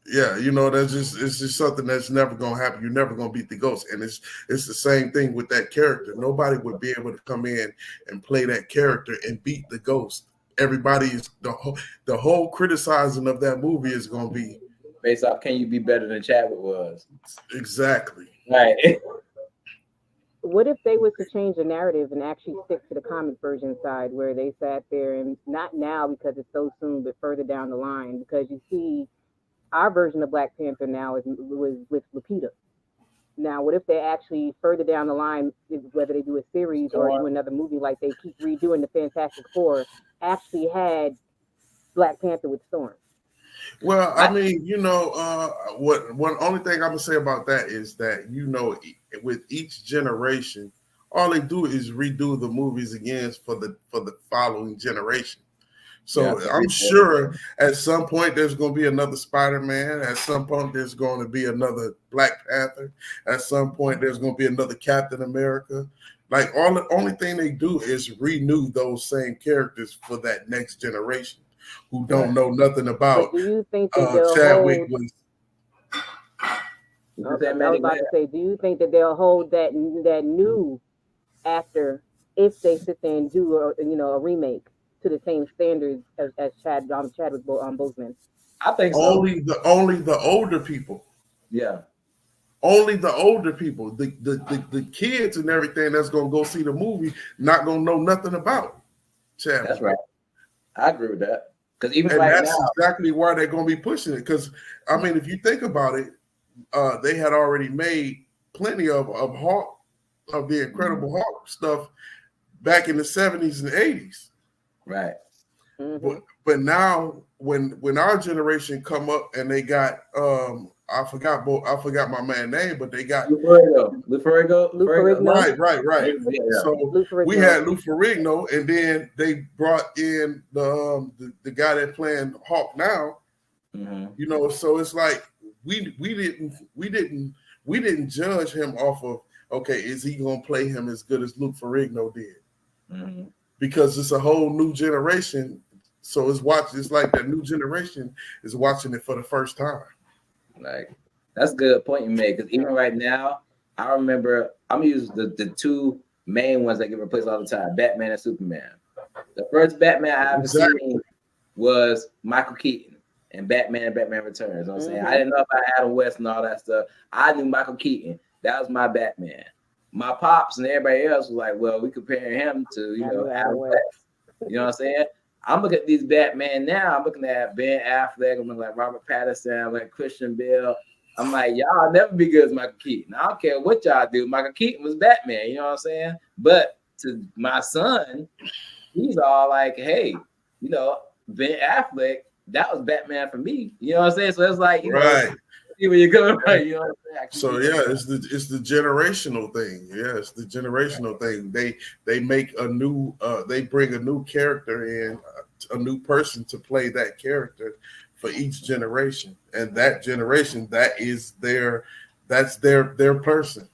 Yeah, you know, it's just something that's never going to happen. You're never going to beat the ghost. And it's the same thing with that character. Nobody would be able to come in and play that character and beat the ghost. Everybody's the whole criticizing of that movie is going to be based off, can you be better than Chadwick was? Exactly. Right. What if they was to change the narrative and actually stick to the comic version side where they sat there and not now because it's so soon, but further down the line? Because you see, our version of Black Panther now was with Lupita. Now, what if they actually further down the line, whether they do a series or do another movie like they keep redoing the Fantastic Four, actually had Black Panther with Storm? Well, I mean, you know, one only thing I'm gonna say about that is that, you know, with each generation, all they do is redo the movies again for the following generation. So I'm sure at some point there's going to be another Spider-Man. At some point there's going to be another Black Panther. At some point there's going to be another Captain America. Like the only thing they do is renew those same characters for that next generation who don't know nothing about. But do you think that Chadwick was? I was about to say, do you think that they'll hold that new actor if they sit there and do a remake to the same standards as Chadwick Boseman? I think so. Only the older people. Yeah. Only the older people, the kids and everything that's gonna go see the movie, not gonna know nothing about Chadwick. That's right. I agree with that. Because even that's exactly why they're gonna be pushing it. Because I mean, if you think about it, they had already made plenty of Hulk, of the Incredible Hulk stuff back in the 70s and 80s. Right. Mm-hmm. But now when our generation come up and they got I forgot my man's name, but they got Lou Ferrigno. Right. Yeah. So we had Lou Ferrigno, and then they brought in the guy that playing Hawk now. Mm-hmm. You know, so it's like we didn't judge him off of, okay, is he gonna play him as good as Lou Ferrigno did? Mm-hmm. Because it's a whole new generation. So it's like that new generation is watching it for the first time. Like, that's a good point you made. Because even right now, I remember I'm gonna use the two main ones that get replaced all the time: Batman and Superman. The first Batman I ever seen was Michael Keaton. and Batman Returns. You know what I'm saying? I didn't know about Adam West and all that stuff. I knew Michael Keaton. That was my Batman. My pops and everybody else was like, well, we comparing him to, Adam West. You know what I'm saying? I'm looking at these Batman now. I'm looking at Ben Affleck. I'm looking at Robert Pattinson. I'm like Christian Bale. I'm like, y'all never be good as Michael Keaton. I don't care what y'all do. Michael Keaton was Batman. You know what I'm saying? But to my son, he's all like, hey, Ben Affleck, that was Batman for me. You know what I'm saying? So it's like, right. Where you're going, right? You know what I'm saying? So yeah, it's the generational thing. Yeah, it's the generational thing. They make a new they bring a new character in, a new person to play that character for each generation, and that generation that's their person.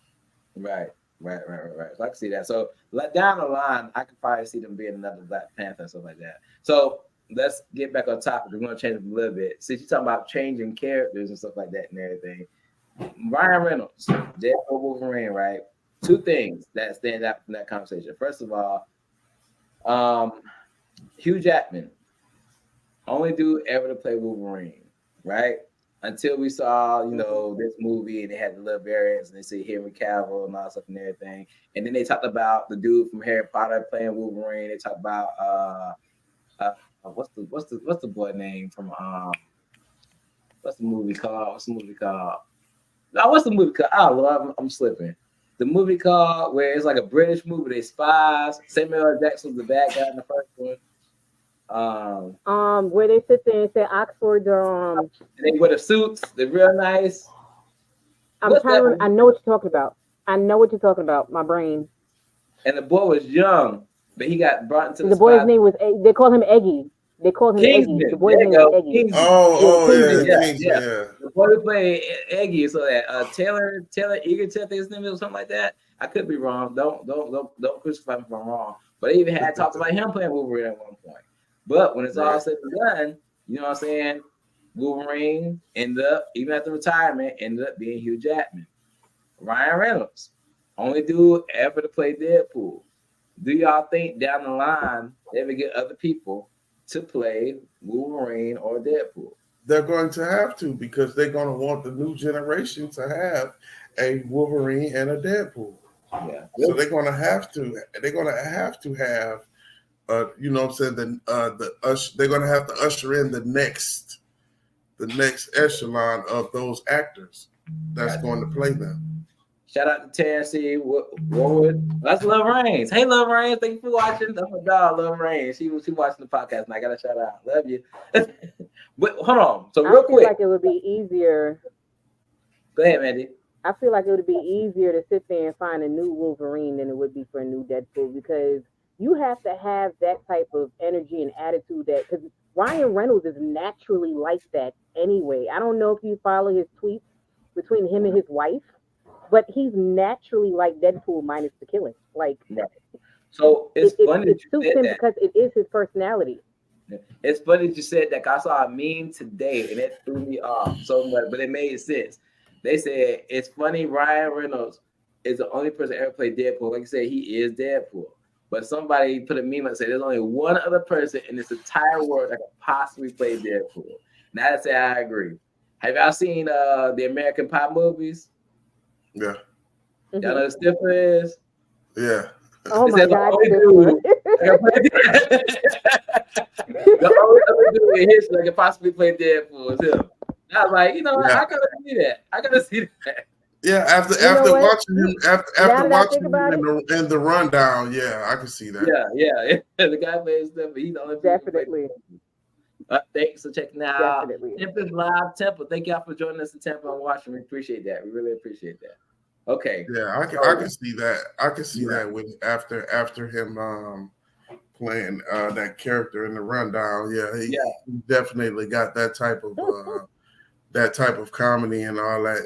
Right. So I can see that. So down the line, I could probably see them being another Black Panther and stuff like that. So let's get back on topic. We're going to change it a little bit. Since you're talking about changing characters and stuff like that and everything, Ryan Reynolds, Deadpool, Wolverine, right? Two things that stand out from that conversation. First of all, Hugh Jackman, only dude ever to play Wolverine, right? Until we saw, this movie and they had the little variants and they see Henry Cavill and all that stuff and everything. And then they talked about the dude from Harry Potter playing Wolverine. They talked about what's the boy name from what's the movie called? No, what's the movie called? Oh Lord, I'm slipping. The movie called where it's like a British movie, they spies. Samuel L. Jackson was the bad guy in the first one. Where they sit there and say Oxford, they wear the suits, they're real nice. I know what you're talking about. My brain. And the boy was young, but he got brought into the boy's name was they called him Eggy. Eggy. The boy's name was Eggy. Yeah. The boy who played Eggy, so that Taylor Egerton, I think his name is, or something like that. I could be wrong. Don't crucify me if I'm wrong. But they even had talked about him playing Wolverine at one point. But when it's all said and done, you know what I'm saying? Wolverine ended up, even after retirement, ended up being Hugh Jackman. Ryan Reynolds, only dude ever to play Deadpool. Do y'all think down the line they ever get other people to play Wolverine or Deadpool? They're going to have to, because they're going to want the new generation to have a Wolverine and a Deadpool. Yeah. So they're going to have to. They're going to have to have. You know what I'm saying? They're going to have to usher in the next echelon of those actors that's going to play them. Shout out to Terrence C. Wood. That's Love Reigns. Hey, Love Reigns. Thank you for watching. That's my dog, Love Reigns. She watching the podcast, and I got to shout out. Love you. But hold on. So real quick. I feel like it would be easier. Go ahead, Mandy. I feel like it would be easier to sit there and find a new Wolverine than it would be for a new Deadpool, because you have to have that type of energy and attitude, because Ryan Reynolds is naturally like that anyway. I don't know if you follow his tweets between him and his wife, but he's naturally like Deadpool minus the killing. Like, right. So it's funny it suits him because it is his personality. It's funny that you said that. I saw a meme today and it threw me off so much, but it made sense. They said it's funny Ryan Reynolds is the only person ever played Deadpool. Like you said, he is Deadpool. But somebody put a meme and said there's only one other person in this entire world that could possibly play Deadpool. And I say I agree. Have y'all seen the American Pie movies? Yeah. Y'all know who Stifler is? Yeah. Oh my God. The only other dude in history that could possibly play Deadpool is him. I was like, I gotta see that. Yeah, after watching him, after watching him in the rundown, yeah, I can see that. Yeah. The guy plays stuff, but he's the only definitely. Thanks for checking out. Definitely. Tempest Live Temple. Thank y'all for joining us in Temple and watching. We appreciate that. We really appreciate that. Okay. Yeah, I can see that. I can see that with after him playing that character in the rundown. Yeah, he definitely got that type of comedy and all that.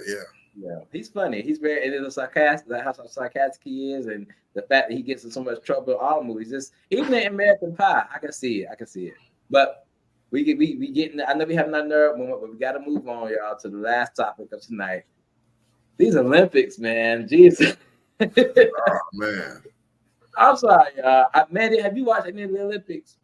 Yeah, he's funny. He's very, and it's sarcastic. That's how sarcastic he is, and the fact that he gets in so much trouble in all movies. Just even in American Pie, I can see it. But we getting. I know we have another nerd moment, but we got to move on, y'all, to the last topic of tonight. These Olympics, man, Jesus. Oh man, I'm sorry, y'all. Mandy, have you watched any of the Olympics?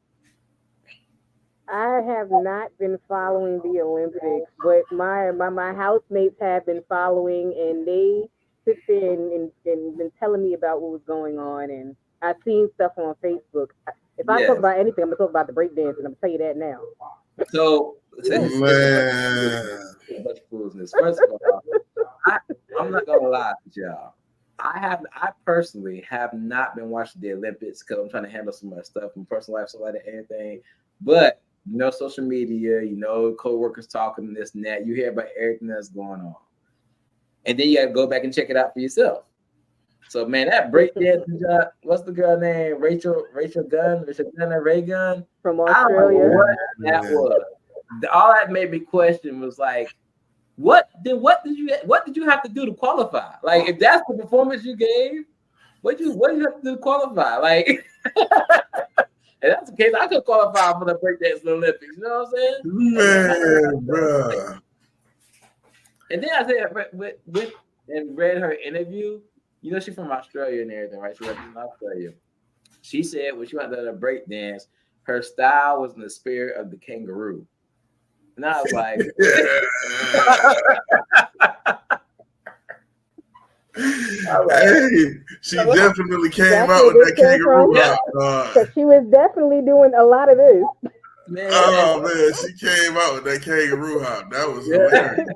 I have not been following the Olympics, but my housemates have been following, and they sit there and been telling me about what was going on, and I've seen stuff on Facebook. If I talk Yes. about anything, I'm gonna talk about the breakdancing. I'm gonna tell you that now. So Man. a bunch of foolishness. First of all, I'm not gonna lie to y'all. I personally have not been watching the Olympics because I'm trying to handle some of my stuff in personal life, so like that, anything. But social media, co-workers talking this and that. You hear about everything that's going on, and then you got to go back and check it out for yourself. So man, that breakdancing job. What's the girl name? Rachel Gunn or Ray Gunn From I don't know Australia. what that was. All that made me question was like, what did you have to do to qualify? Like, if that's the performance you gave, what do you have to do to qualify? Like, if that's the case, I could qualify for the breakdance Olympics. You know what I'm saying? Man, bro. And then I said, and read her interview. She's from Australia and everything, right? She was in Australia. She said when she went to the breakdance, her style was in the spirit of the kangaroo. And I was like, hey, she definitely came out with that kangaroo hop. Because she was definitely doing a lot of this. Man, she came out with that kangaroo hop. That was hilarious.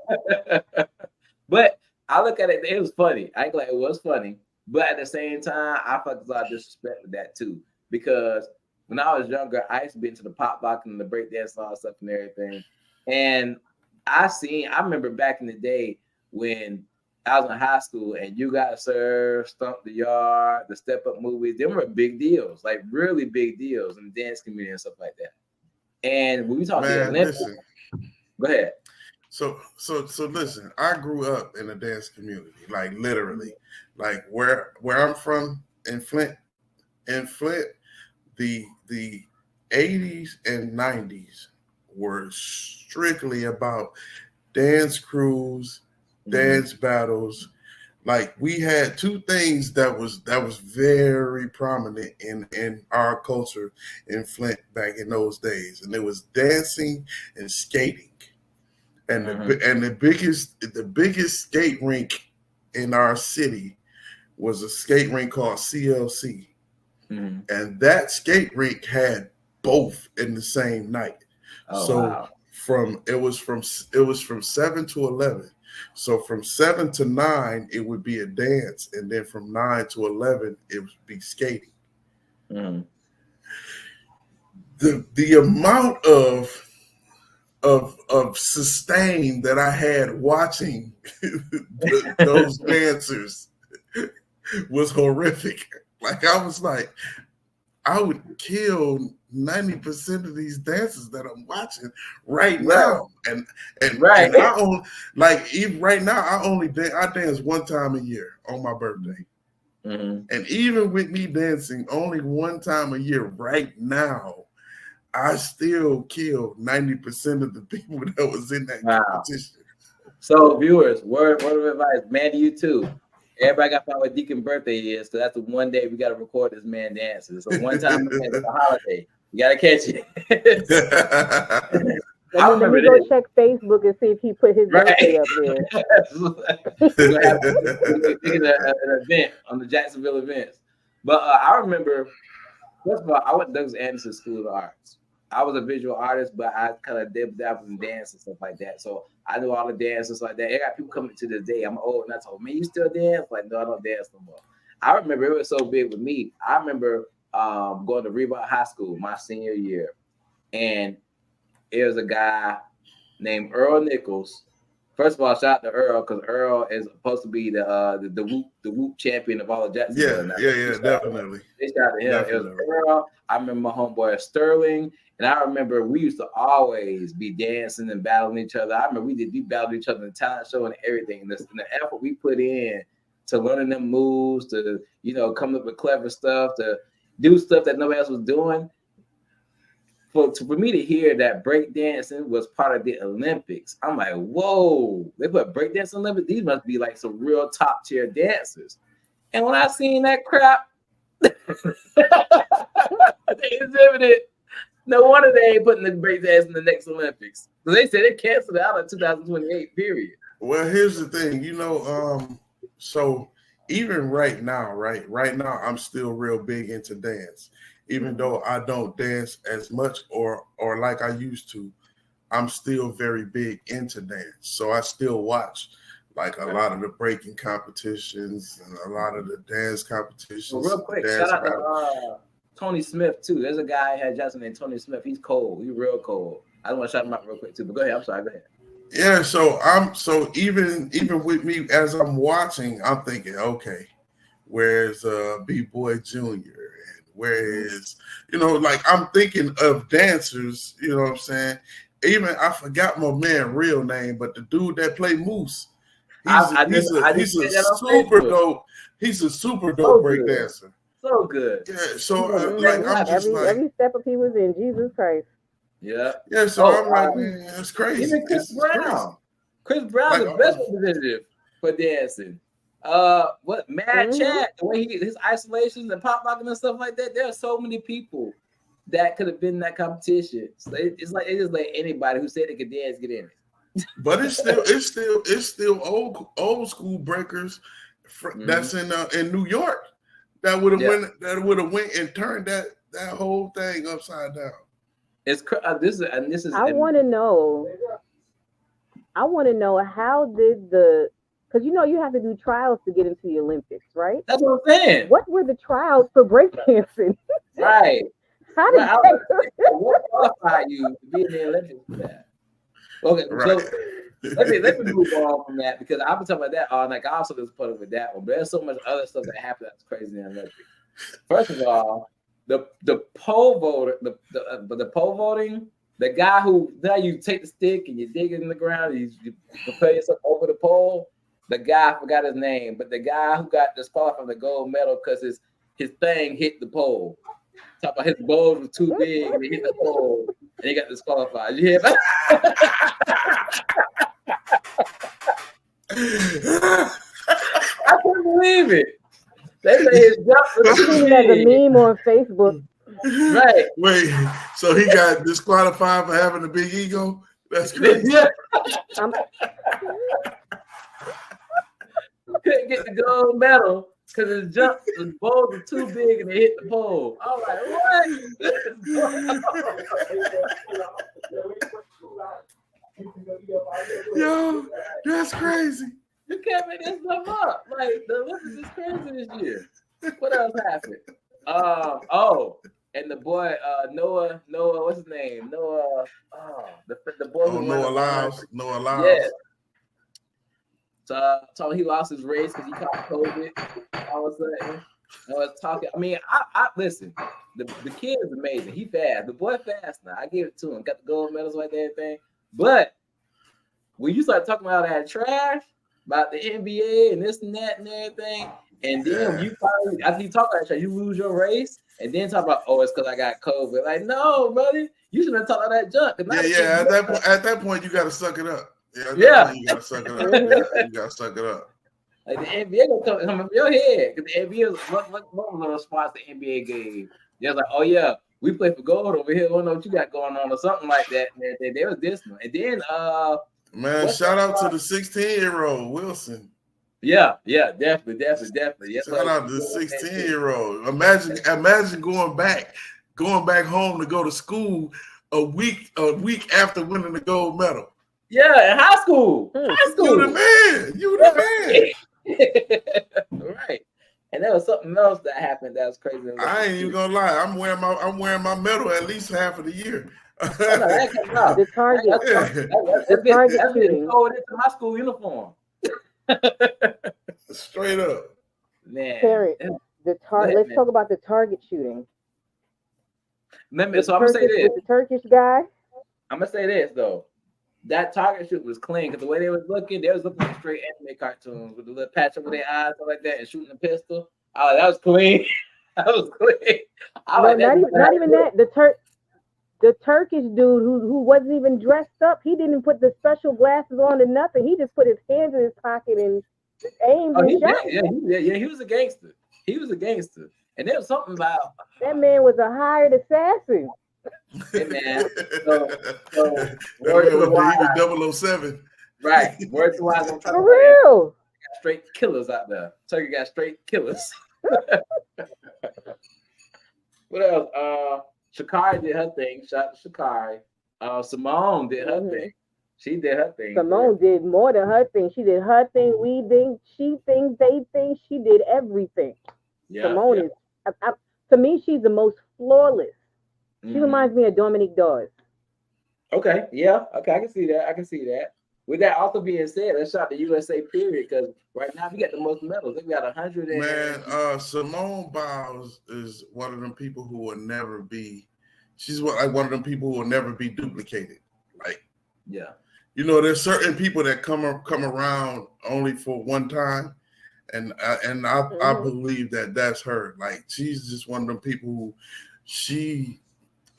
But I look at it, it was funny. I ain't like it was funny. But at the same time, I felt a lot of disrespect with that too. Because when I was younger, I used to be into the pop lock and the breakdance and all that stuff and everything. And I remember back in the day when I was in high school and You Got Served, Stomp the Yard, the Step Up movies, they were big deals, like really big deals in the dance community and stuff like that. And when we talk about the Olympics, go ahead. So listen, I grew up in a dance community, like literally, like where I'm from in Flint, the 80s and 90s were strictly about dance crews, dance battles. Like we had two things that was very prominent in our culture in Flint back in those days, and it was dancing and skating. And the biggest skate rink in our city was a skate rink called CLC. And that skate rink had both in the same night. It was from 7 to 11. So from 7 to 9 it would be a dance, and then from 9 to 11 it would be skating. The amount of sustain that I had watching those dancers was horrific. Like I was like, I would kill 90% of these dances that I'm watching right now. And I only, like, even right now, I dance one time a year on my birthday. And even with me dancing only one time a year right now, I still killed 90% of the people that was in that competition. So viewers, word of advice, man, to you too. Everybody got to find what Deacon's birthday is, because that's the one day we got to record this man dances. So one time it's a holiday. You got to catch it. Let me go check Facebook and see if he put his birthday up there. We're going to have an event on the Jacksonville events. But I remember, first of all, I went to Douglas Anderson School of Arts. I was a visual artist, but I kind of dabbled in dance and stuff like that. So I knew all the dances like that. I got people coming to this day. I'm old, and I told me, you still dance? Like, no, I don't dance no more. I remember it was so big with me. I remember going to Reebok High School my senior year, and it was a guy named Earl Nichols. First of all, shout out to Earl, because Earl is supposed to be the whoop champion of all of Jacksonville. Yeah, definitely. Shout out to him. Definitely. It was Earl. I remember my homeboy Sterling, and I remember we used to always be dancing and battling each other. I remember we battled each other in the talent show and everything. And the effort we put in to learning them moves, to come up with clever stuff, to do stuff that nobody else was doing. For me to hear that breakdancing was part of the Olympics, I'm like, whoa, they put breakdancing Olympics? These must be like some real top tier dancers. And when I seen that crap, they exhibited, No wonder they ain't putting the break dance in the next Olympics. Because they said they canceled it out in 2028, period. Well, here's the thing, so even right now, I'm still real big into dance. Even though I don't dance as much or like I used to, I'm still very big into dance. So I still watch like a lot of the breaking competitions and a lot of the dance competitions. Well, real quick, shout out to Tony Smith too. There's a guy who had Justin named Tony Smith. He's cold. He's real cold. I don't want to shout him out real quick too, but go ahead. I'm sorry. Go ahead. Yeah, so even with me as I'm watching, I'm thinking, okay, where's B-Boy Jr. and where's like I'm thinking of dancers, you know what I'm saying? Even I forgot my man real name, but the dude that played Moose, he's a super dope. He's a super dope break dancer. So good. Yeah. So I'm just every step of he was in, Jesus Christ. Yeah. Yeah. So I'm like, man, it's crazy. Even Chris Brown. Chris Brown's the best representative for dancing. What Mad Chad, the way his isolations and pop locking and stuff like that. There are so many people that could have been in that competition. So it's like they just let anybody who said they could dance get in it. But it's still old school breakers that's in New York that would have went and turned that whole thing upside down. It's this is. I want to know how did because you have to do trials to get into the Olympics, right? That's what I'm saying. What were the trials for breakdancing? Right. How did what qualify you to be in the Olympics for that? Okay, right. So let me move on from that because I've been talking about that all night. I also just put up with that one, but there's so much other stuff that happened that's crazy in the Olympics. First of all, the poll voter, the poll voting, the guy who now you take the stick and you dig it in the ground, you propel yourself over the pole. The guy, I forgot his name, but the guy who got disqualified from the gold medal because his thing hit the pole. Talk about his balls were too big and he hit the pole and he got disqualified. You hear that? I couldn't believe it. They say his jump was too big. As a meme on Facebook. Right. Wait, so he got disqualified for having a big ego? That's crazy. Yeah. Couldn't get the gold medal because his balls were too big and they hit the pole. I was like, what? Yo, that's crazy. You can't make this stuff up. Like, the Olympics is crazy this year. What else happened? And the boy, Noah, what's his name? Noah, the boy who Noah Lyles. Yeah. So he lost his race because he caught COVID. All of a sudden, I was talking. I mean, I listen. The kid is amazing. He fast. The boy fast now. I give it to him. Got the gold medals like that, everything. But when you start talking about that trash about the NBA and this and that and everything, and then you finally after you talk about that trash, you lose your race, and then talk about it's because I got COVID. Like, no, brother, you shouldn't have talked about that junk. Yeah. At that point, you got to suck it up. Yeah. You gotta suck it up. Yeah, you gotta suck it up. Like the NBA gonna come from your head because the NBA was what was the response the NBA gave? They're like, oh yeah, we play for gold over here. I don't know what you got going on or something like that. They was this one, and then man, shout out to the 16-year-old Wilson. Yeah, definitely. Yes, shout out to the 16-year-old. Imagine going back home to go to school a week after winning the gold medal. Yeah, in high school. You the man. Right. And there was something else that happened that was crazy. I ain't even gonna lie. I'm wearing my medal at least half of the year. The target. That's getting going into my school uniform. Straight up. Man. Terry, let's talk about the target shooting. So I'm gonna say this. The Turkish guy. I'm gonna say this though. That target shoot was clean because the way they was looking like straight anime cartoons with the little patch over their eyes, stuff like that, and shooting a pistol. Oh, that was clean. That was clean. Not even that. The Turkish dude who wasn't even dressed up, he didn't put the special glasses on or nothing. He just put his hands in his pocket and aimed and shot. Yeah, he was a gangster. And there was something about that man was a hired assassin. Hey man, so That word man to the was wise, even 007. right? Word to the wise. I'm trying For to tell you, real. got straight killers out there. Turkey got straight killers. What else? Shakari did her thing. Shout out to Shakari. Simone did her thing. She did her thing. Simone did more than her thing. She did her thing. We think. She thinks. They think. She did everything. Yeah, Simone yeah. is. To me, she's the most flawless. She Mhm. reminds me of Dominique Dawes. Okay, yeah, okay, I can see that. I can see that. With that also being said, let's shout the USA period because right now we got the most medals. I think we got 100. Man, Simone Biles is one of them people who will never be. She's like one of them people who will never be duplicated. Like, yeah, you know, there's certain people that come around only for one time, and I believe that that's her. Like, she's just one of them people who she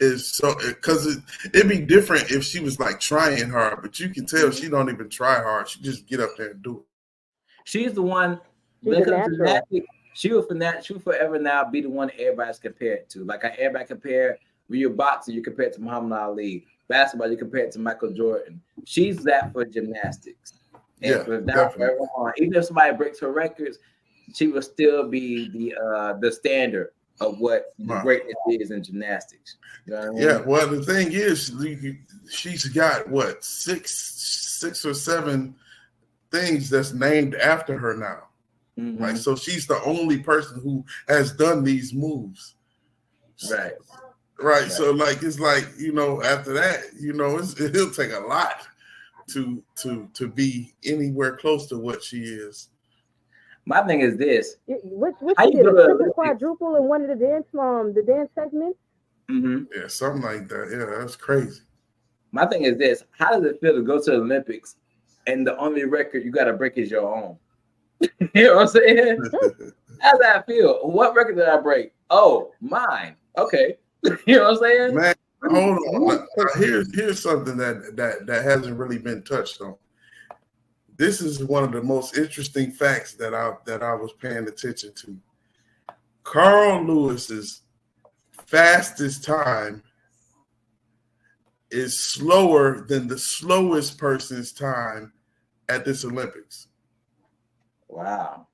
is so, because it'd be different if she was like trying hard, but you can tell she don't even try hard. She just get up there and do it. she's the one. She's When it a comes to natural. gymnastics, she will forever now be the one everybody's compared to. Like how everybody compare when you're boxing, you compare it to Muhammad Ali. Basketball, you compare it to Michael Jordan. She's that for gymnastics. And Yeah, for now, definitely. forever on, even if somebody breaks her records, she will still be the standard of what the greatness is in gymnastics. You know what I mean? Yeah, well, the thing is, she's got what six or seven things that's named after her now. Mm-hmm. Like, so she's the only person who has done these moves. Right. Right. So like, it's like, you know, after that, you know, it'll take a lot to be anywhere close to what she is. My thing is this: What how she you did a do triple it? quadruple in one of the dance segments. Mm-hmm. Yeah, something like that. Yeah, that's crazy. My thing is this: how does it feel to go to the Olympics and the only record you got to break is your own? You know what I'm saying? How does that feel? What record did I break? Oh, mine. Okay. You know what I'm saying? Man, hold on. Here's something that hasn't really been touched on. This is one of the most interesting facts that I was paying attention to. Carl Lewis's fastest time is slower than the slowest person's time at this Olympics. Wow.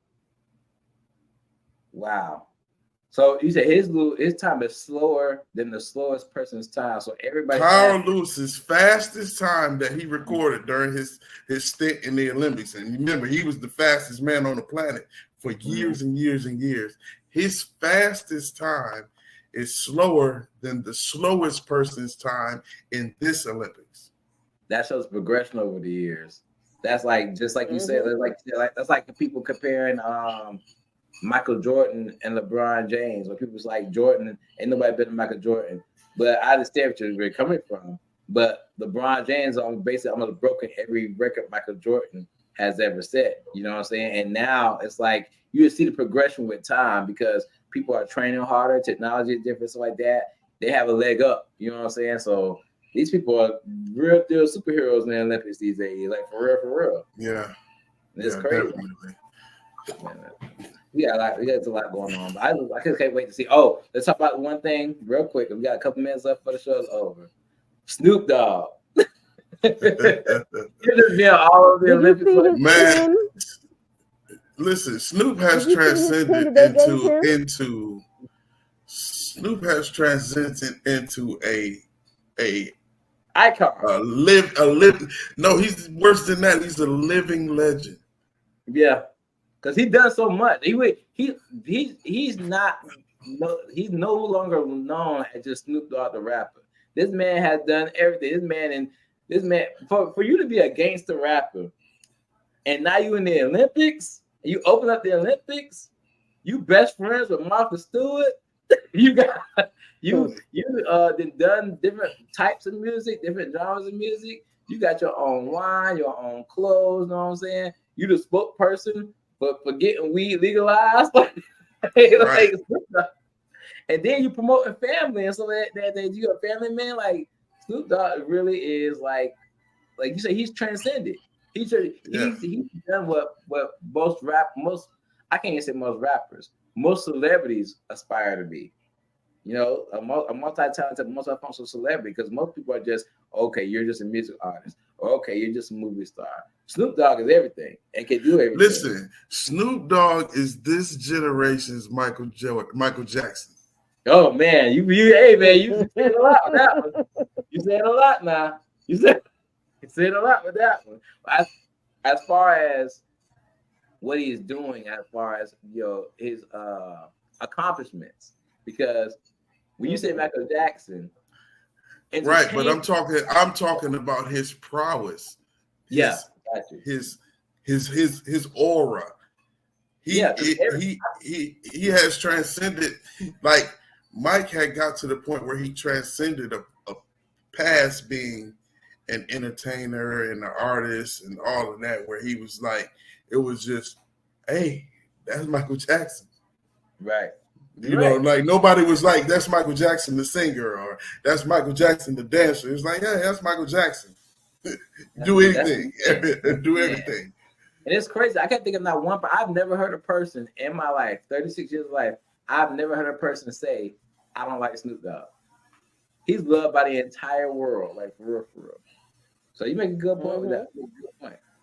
So you said his time is slower than the slowest person's time. So everybody. Carl Lewis's fastest time that he recorded during his stint in the Olympics, and remember, he was the fastest man on the planet for years and years and years. His fastest time is slower than the slowest person's time in this Olympics. That shows progression over the years. That's like, just like you said, that's like the people comparing Michael Jordan and LeBron James, where people's like, Jordan, ain't nobody better than Michael Jordan. But I understand where you're coming from. But LeBron James basically almost broken every record Michael Jordan has ever set. You know what I'm saying? And now it's like you see the progression with time because people are training harder, technology is different, stuff like that. They have a leg up. You know what I'm saying? So these people are real deal superheroes in the Olympics these days, like for real. Yeah, it's crazy. We got a lot going on. But I just can't wait to see. Oh, let's talk about one thing real quick. We got a couple minutes left for the show's over. Snoop Dogg. Just been all over the Olympics. Man, listen, Snoop has transcended into a icon. No, he's worse than that. He's a living legend. Yeah, because he does so much. He's no longer known as just Snoop Dogg the rapper. This man has done everything. This man for you to be a gangster rapper, and now you in the Olympics. You open up the Olympics. You best friends with Martha Stewart. You done different types of music, different genres of music. You got your own wine, your own clothes. You know what I'm saying? You the spokesperson for getting weed legalized. Right. And then you promoting family, and so that you a family man. Like Snoop Dogg really is like you said, he's transcended. He's done what most I can't even say most rappers, most celebrities aspire to be. You know, a multi-talented, multifunctional celebrity, because most people are just, okay, you're just a music artist, or okay, you're just a movie star. Snoop Dogg is everything and can do everything. Listen, Snoop Dogg is this generation's Michael Jackson. Oh man, you said a lot with that one. You said a lot now. You said a lot with that one. As far as what he is doing, as far as his accomplishments, because when you say Michael Jackson, right? But I'm talking about his prowess. His aura. He has transcended. Like Mike had got to the point where he transcended a past being an entertainer and an artist and all of that, where he was like, it was just, hey, that's Michael Jackson, right? You know, like nobody was like, that's Michael Jackson the singer, or that's Michael Jackson the dancer. It's like, yeah, that's Michael Jackson. Do anything, do everything. And it's crazy. I can't think of not one, but I've never heard a person in my life, 36 years of life, I've never heard a person say, I don't like Snoop Dogg. He's loved by the entire world, like for real, for real. So you make a good point with that.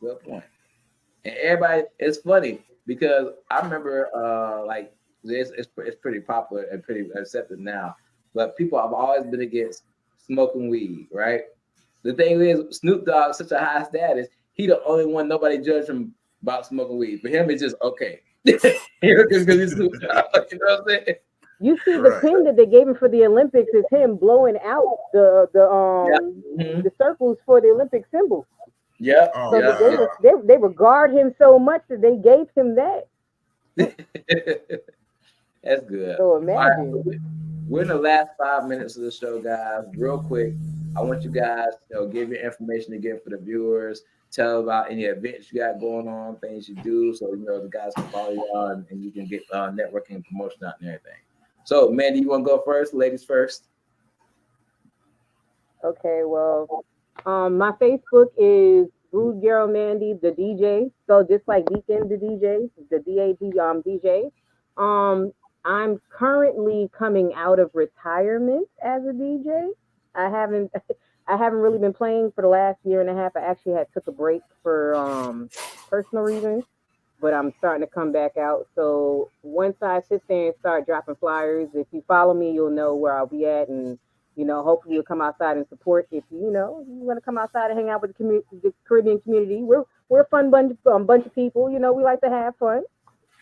Good point. And everybody, it's funny because I remember like it's pretty popular and pretty accepted now, but people have always been against smoking weed, right? The thing is, Snoop Dogg is such a high status. He the only one nobody judged him about smoking weed. For him, it's just okay. Because he's Snoop Dogg. You know what I'm saying? You see, the pin that they gave him for the Olympics is him blowing out the circles for the Olympic symbol. Yeah. So they regard him so much that they gave him that. That's good. So imagine. Right, we're in the last 5 minutes of the show, guys. Real quick, I want you guys to give your information again for the viewers. Tell about any events you got going on, things you do, so the guys can follow you on and you can get networking and promotion out and everything. So, Mandy, you want to go first? Ladies first. Okay, well, my Facebook is Rude Girl Mandy, the DJ. So just like Deacon, the DJ, the DJ. I'm currently coming out of retirement as a DJ. I haven't really been playing for the last year and a half. I actually had took a break for personal reasons, but I'm starting to come back out. So once I sit there and start dropping flyers, if you follow me, you'll know where I'll be at, and hopefully you'll come outside and support. If you want to come outside and hang out with the Caribbean community, we're a fun bunch of people. We like to have fun.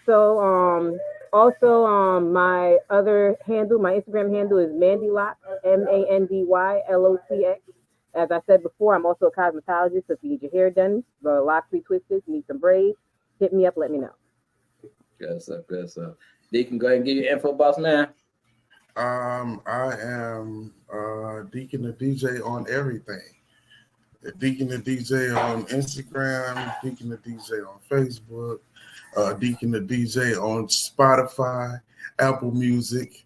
So also my other handle, my Instagram handle is Mandylocks, MANDYLOCX. As I said before, I'm also a cosmetologist. So if you need your hair done, the locks retwisted, need some braids, hit me up, let me know. Good stuff. Deacon, go ahead and give your info, boss man. I am Deacon the DJ on everything. Deacon the DJ on Instagram, Deacon the DJ on Facebook, Deacon the DJ on Spotify, Apple Music,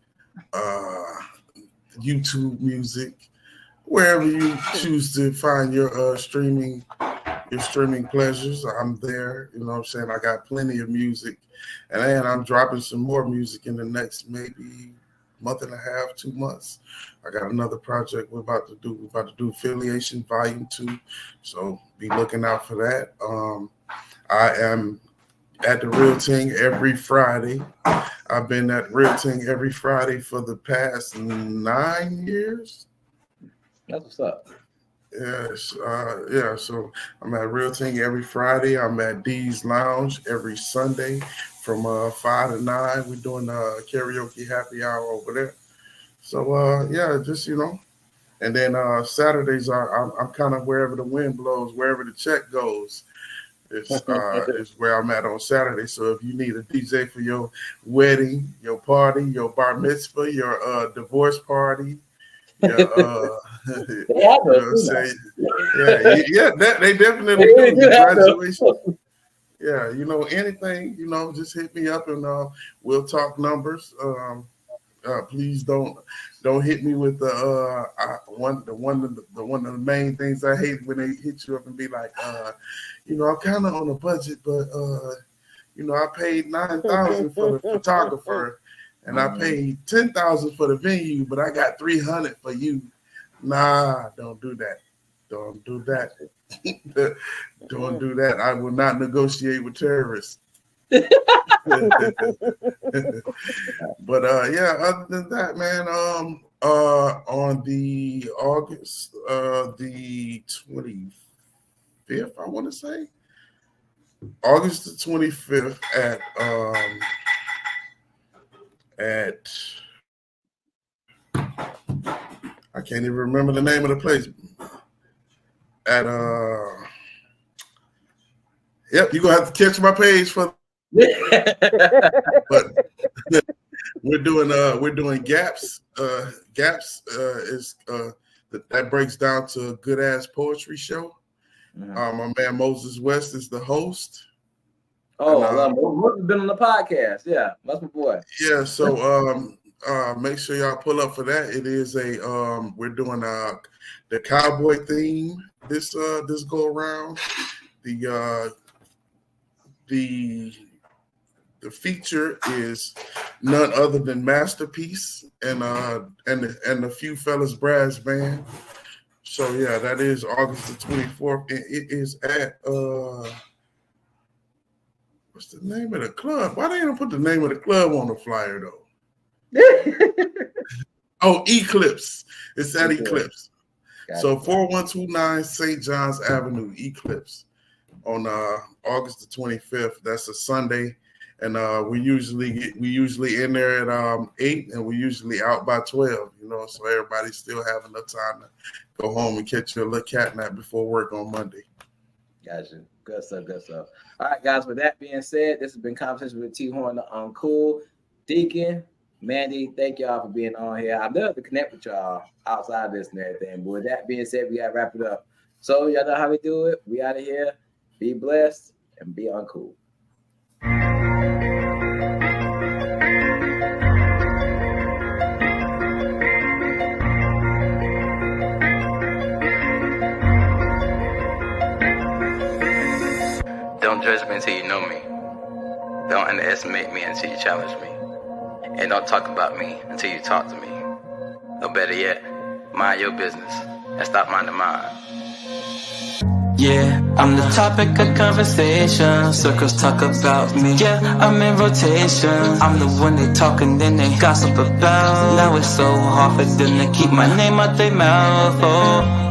YouTube Music, wherever you choose to find your streaming pleasures. I'm there. You know what I'm saying? I got plenty of music, and I'm dropping some more music in the next maybe month and a half, 2 months. I got another project we're about to do. We're about to do Affiliation Volume 2, so be looking out for that. I am at the Real Ting every Friday. I've been at Real Ting every Friday for the past 9 years. That's what's up. Yes, so I'm at Real Ting every Friday. I'm at D's Lounge every Sunday from 5 to 9. We're doing a karaoke happy hour over there. So just and then Saturdays I'm kind of wherever the wind blows, wherever the check goes. Is where I'm at on Saturday. So if you need a DJ for your wedding, your party, your bar mitzvah, your divorce party, they definitely do graduation. Yeah, anything, just hit me up and we'll talk numbers. Please don't hit me with the one of the main things I hate when they hit you up and be like, I'm kind of on a budget, but I paid $9,000 for the photographer, and I paid $10,000 for the venue, but I got $300 for you. Nah, don't do that. Don't do that. Don't do that. I will not negotiate with terrorists. But yeah, other than that, man, on the August the 25th, I want to say August the 25th at I can't even remember the name of the place. At yep, you're gonna have to catch my page for but we're doing gaps. Gaps is that breaks down to a good ass poetry show. My man Moses West is the host. Oh, Moses been on the podcast. Yeah, that's my boy. Yeah, so make sure y'all pull up for that. It is we're doing the cowboy theme this go around. The feature is none other than Masterpiece and the Few Fellas Brass Band. So yeah, that is August the 24th. And it is at what's the name of the club? Why they don't put the name of the club on the flyer though? Oh, Eclipse. It's at Eclipse. So 4129 St. John's Avenue, Eclipse, on August the 25th. That's a Sunday, and we usually in there at 8, and we're usually out by 12. You know, so everybody's still having enough time to go home and catch your little cat nap before work on Monday. Gotcha. Good stuff. Good stuff. All right, guys. With that being said, this has been Conversation with T-Horne, the Uncool. Deacon, Mandy, thank y'all for being on here. I'd love to connect with y'all outside this and everything. But with that being said, we got to wrap it up. So y'all know how we do it. We out of here. Be blessed and be uncool. Don't judge me until you know me. Don't underestimate me until you challenge me. And don't talk about me until you talk to me. Or better yet, mind your business and stop minding mine. Yeah, I'm the topic of conversation. Circles talk about me. Yeah, I'm in rotation. I'm the one they talk and then they gossip about. Now it's so hard for them to keep my name out their mouth. Oh,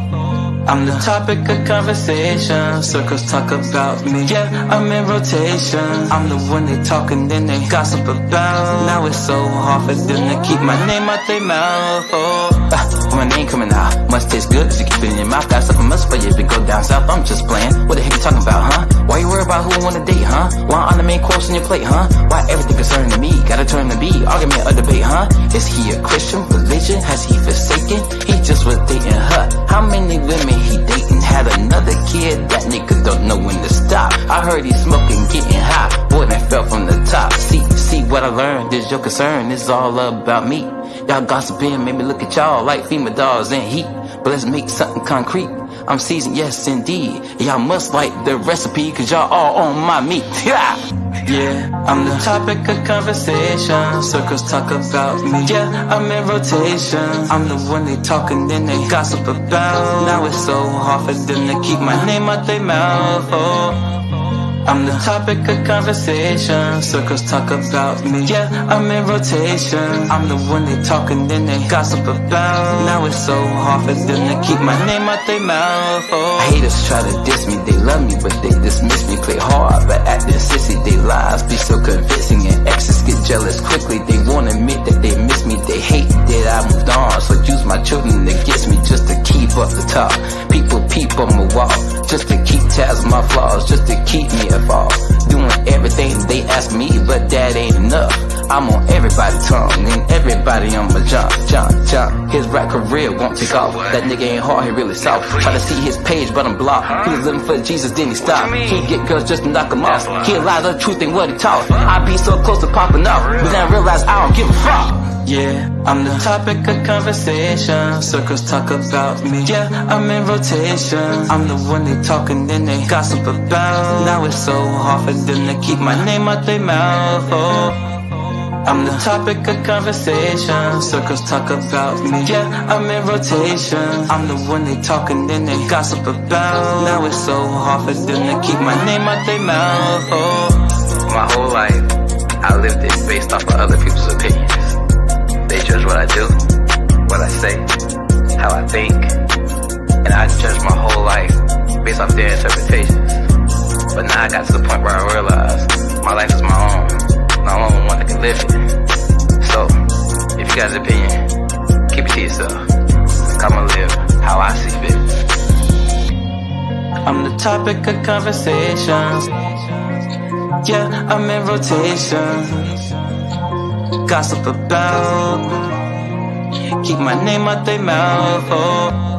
I'm the topic of conversation. Circles talk about me. Yeah, I'm in rotation. I'm the one they talk and then they gossip about. Now it's so hard for them to keep my name out their mouth. Oh, when my name coming out, must taste good cause you keep it in your mouth. Got something must for you if you go down south. I'm just playing. What the heck you talking about, huh? Why you worried about who I wanna date, huh? Why on the main course on your plate, huh? Why everything concerning me gotta turn to be argument or debate, huh? Is he a Christian religion? Has he forsaken? He just was dating her. How many women he dating? Had another kid? That nigga don't know when to stop. I heard he smoking, getting high. Boy, that fell from the top. See what I learned is your concern. It's all about me. Y'all gossiping made me look at y'all like FEMA dolls in heat. But let's make something concrete. I'm seasoned, yes indeed. Y'all must like the recipe cause y'all all on my meat. Yeah, I'm the topic of conversation. Circles talk about me. Yeah, I'm in rotation. I'm the one they talk and then they gossip about. Now it's so hard for them to keep my name out their mouth. Oh, I'm the topic of conversation. Circles talk about me. Yeah, I'm in rotation. I'm the one they talk and then they gossip about. Now it's so hard for them to keep my name out their mouth. Oh, haters try to diss me, they love me but they dismiss me. Play hard but acting sissy, they lies be so convincing. And exes get jealous quickly, they won't admit that they miss me. They hate that I moved on, so use my children against me just to keep up the top. People peep on my wall just to keep tabs on my flaws, just to keep me involved. Doing everything they ask me, but that ain't enough. I'm on everybody's tongue and everybody on my John. His rap career won't take off. That nigga ain't hard, he really soft. Try to see his page, but I'm blocked. He was living for Jesus, then he stopped. He get girls just to knock him off. He lies, the truth ain't what he taught. I be so close to popping off, but then I realize I don't give a fuck. Yeah, I'm the topic of conversation. Circles talk about me. Yeah, I'm in rotation. I'm the one they talk and then they gossip about. Now it's so hard for them to keep my name out their mouth. Oh, I'm the topic of conversation. Circles talk about me. Yeah, I'm in rotation. I'm the one they talk and then they gossip about. Now it's so hard for them to keep my name out their mouth. Oh. My whole life, I lived it based off of other people's opinions. They judge what I do, what I say, how I think, and I judge my whole life based off their interpretations. But now I got to the point where I realize my life is my own. I'm the only one that can live it. So, if you got an opinion, keep it to yourself. I'ma live how I see fit. I'm the topic of conversations. Yeah, I'm in rotation. Gossip about. Keep my name out their mouth. Oh.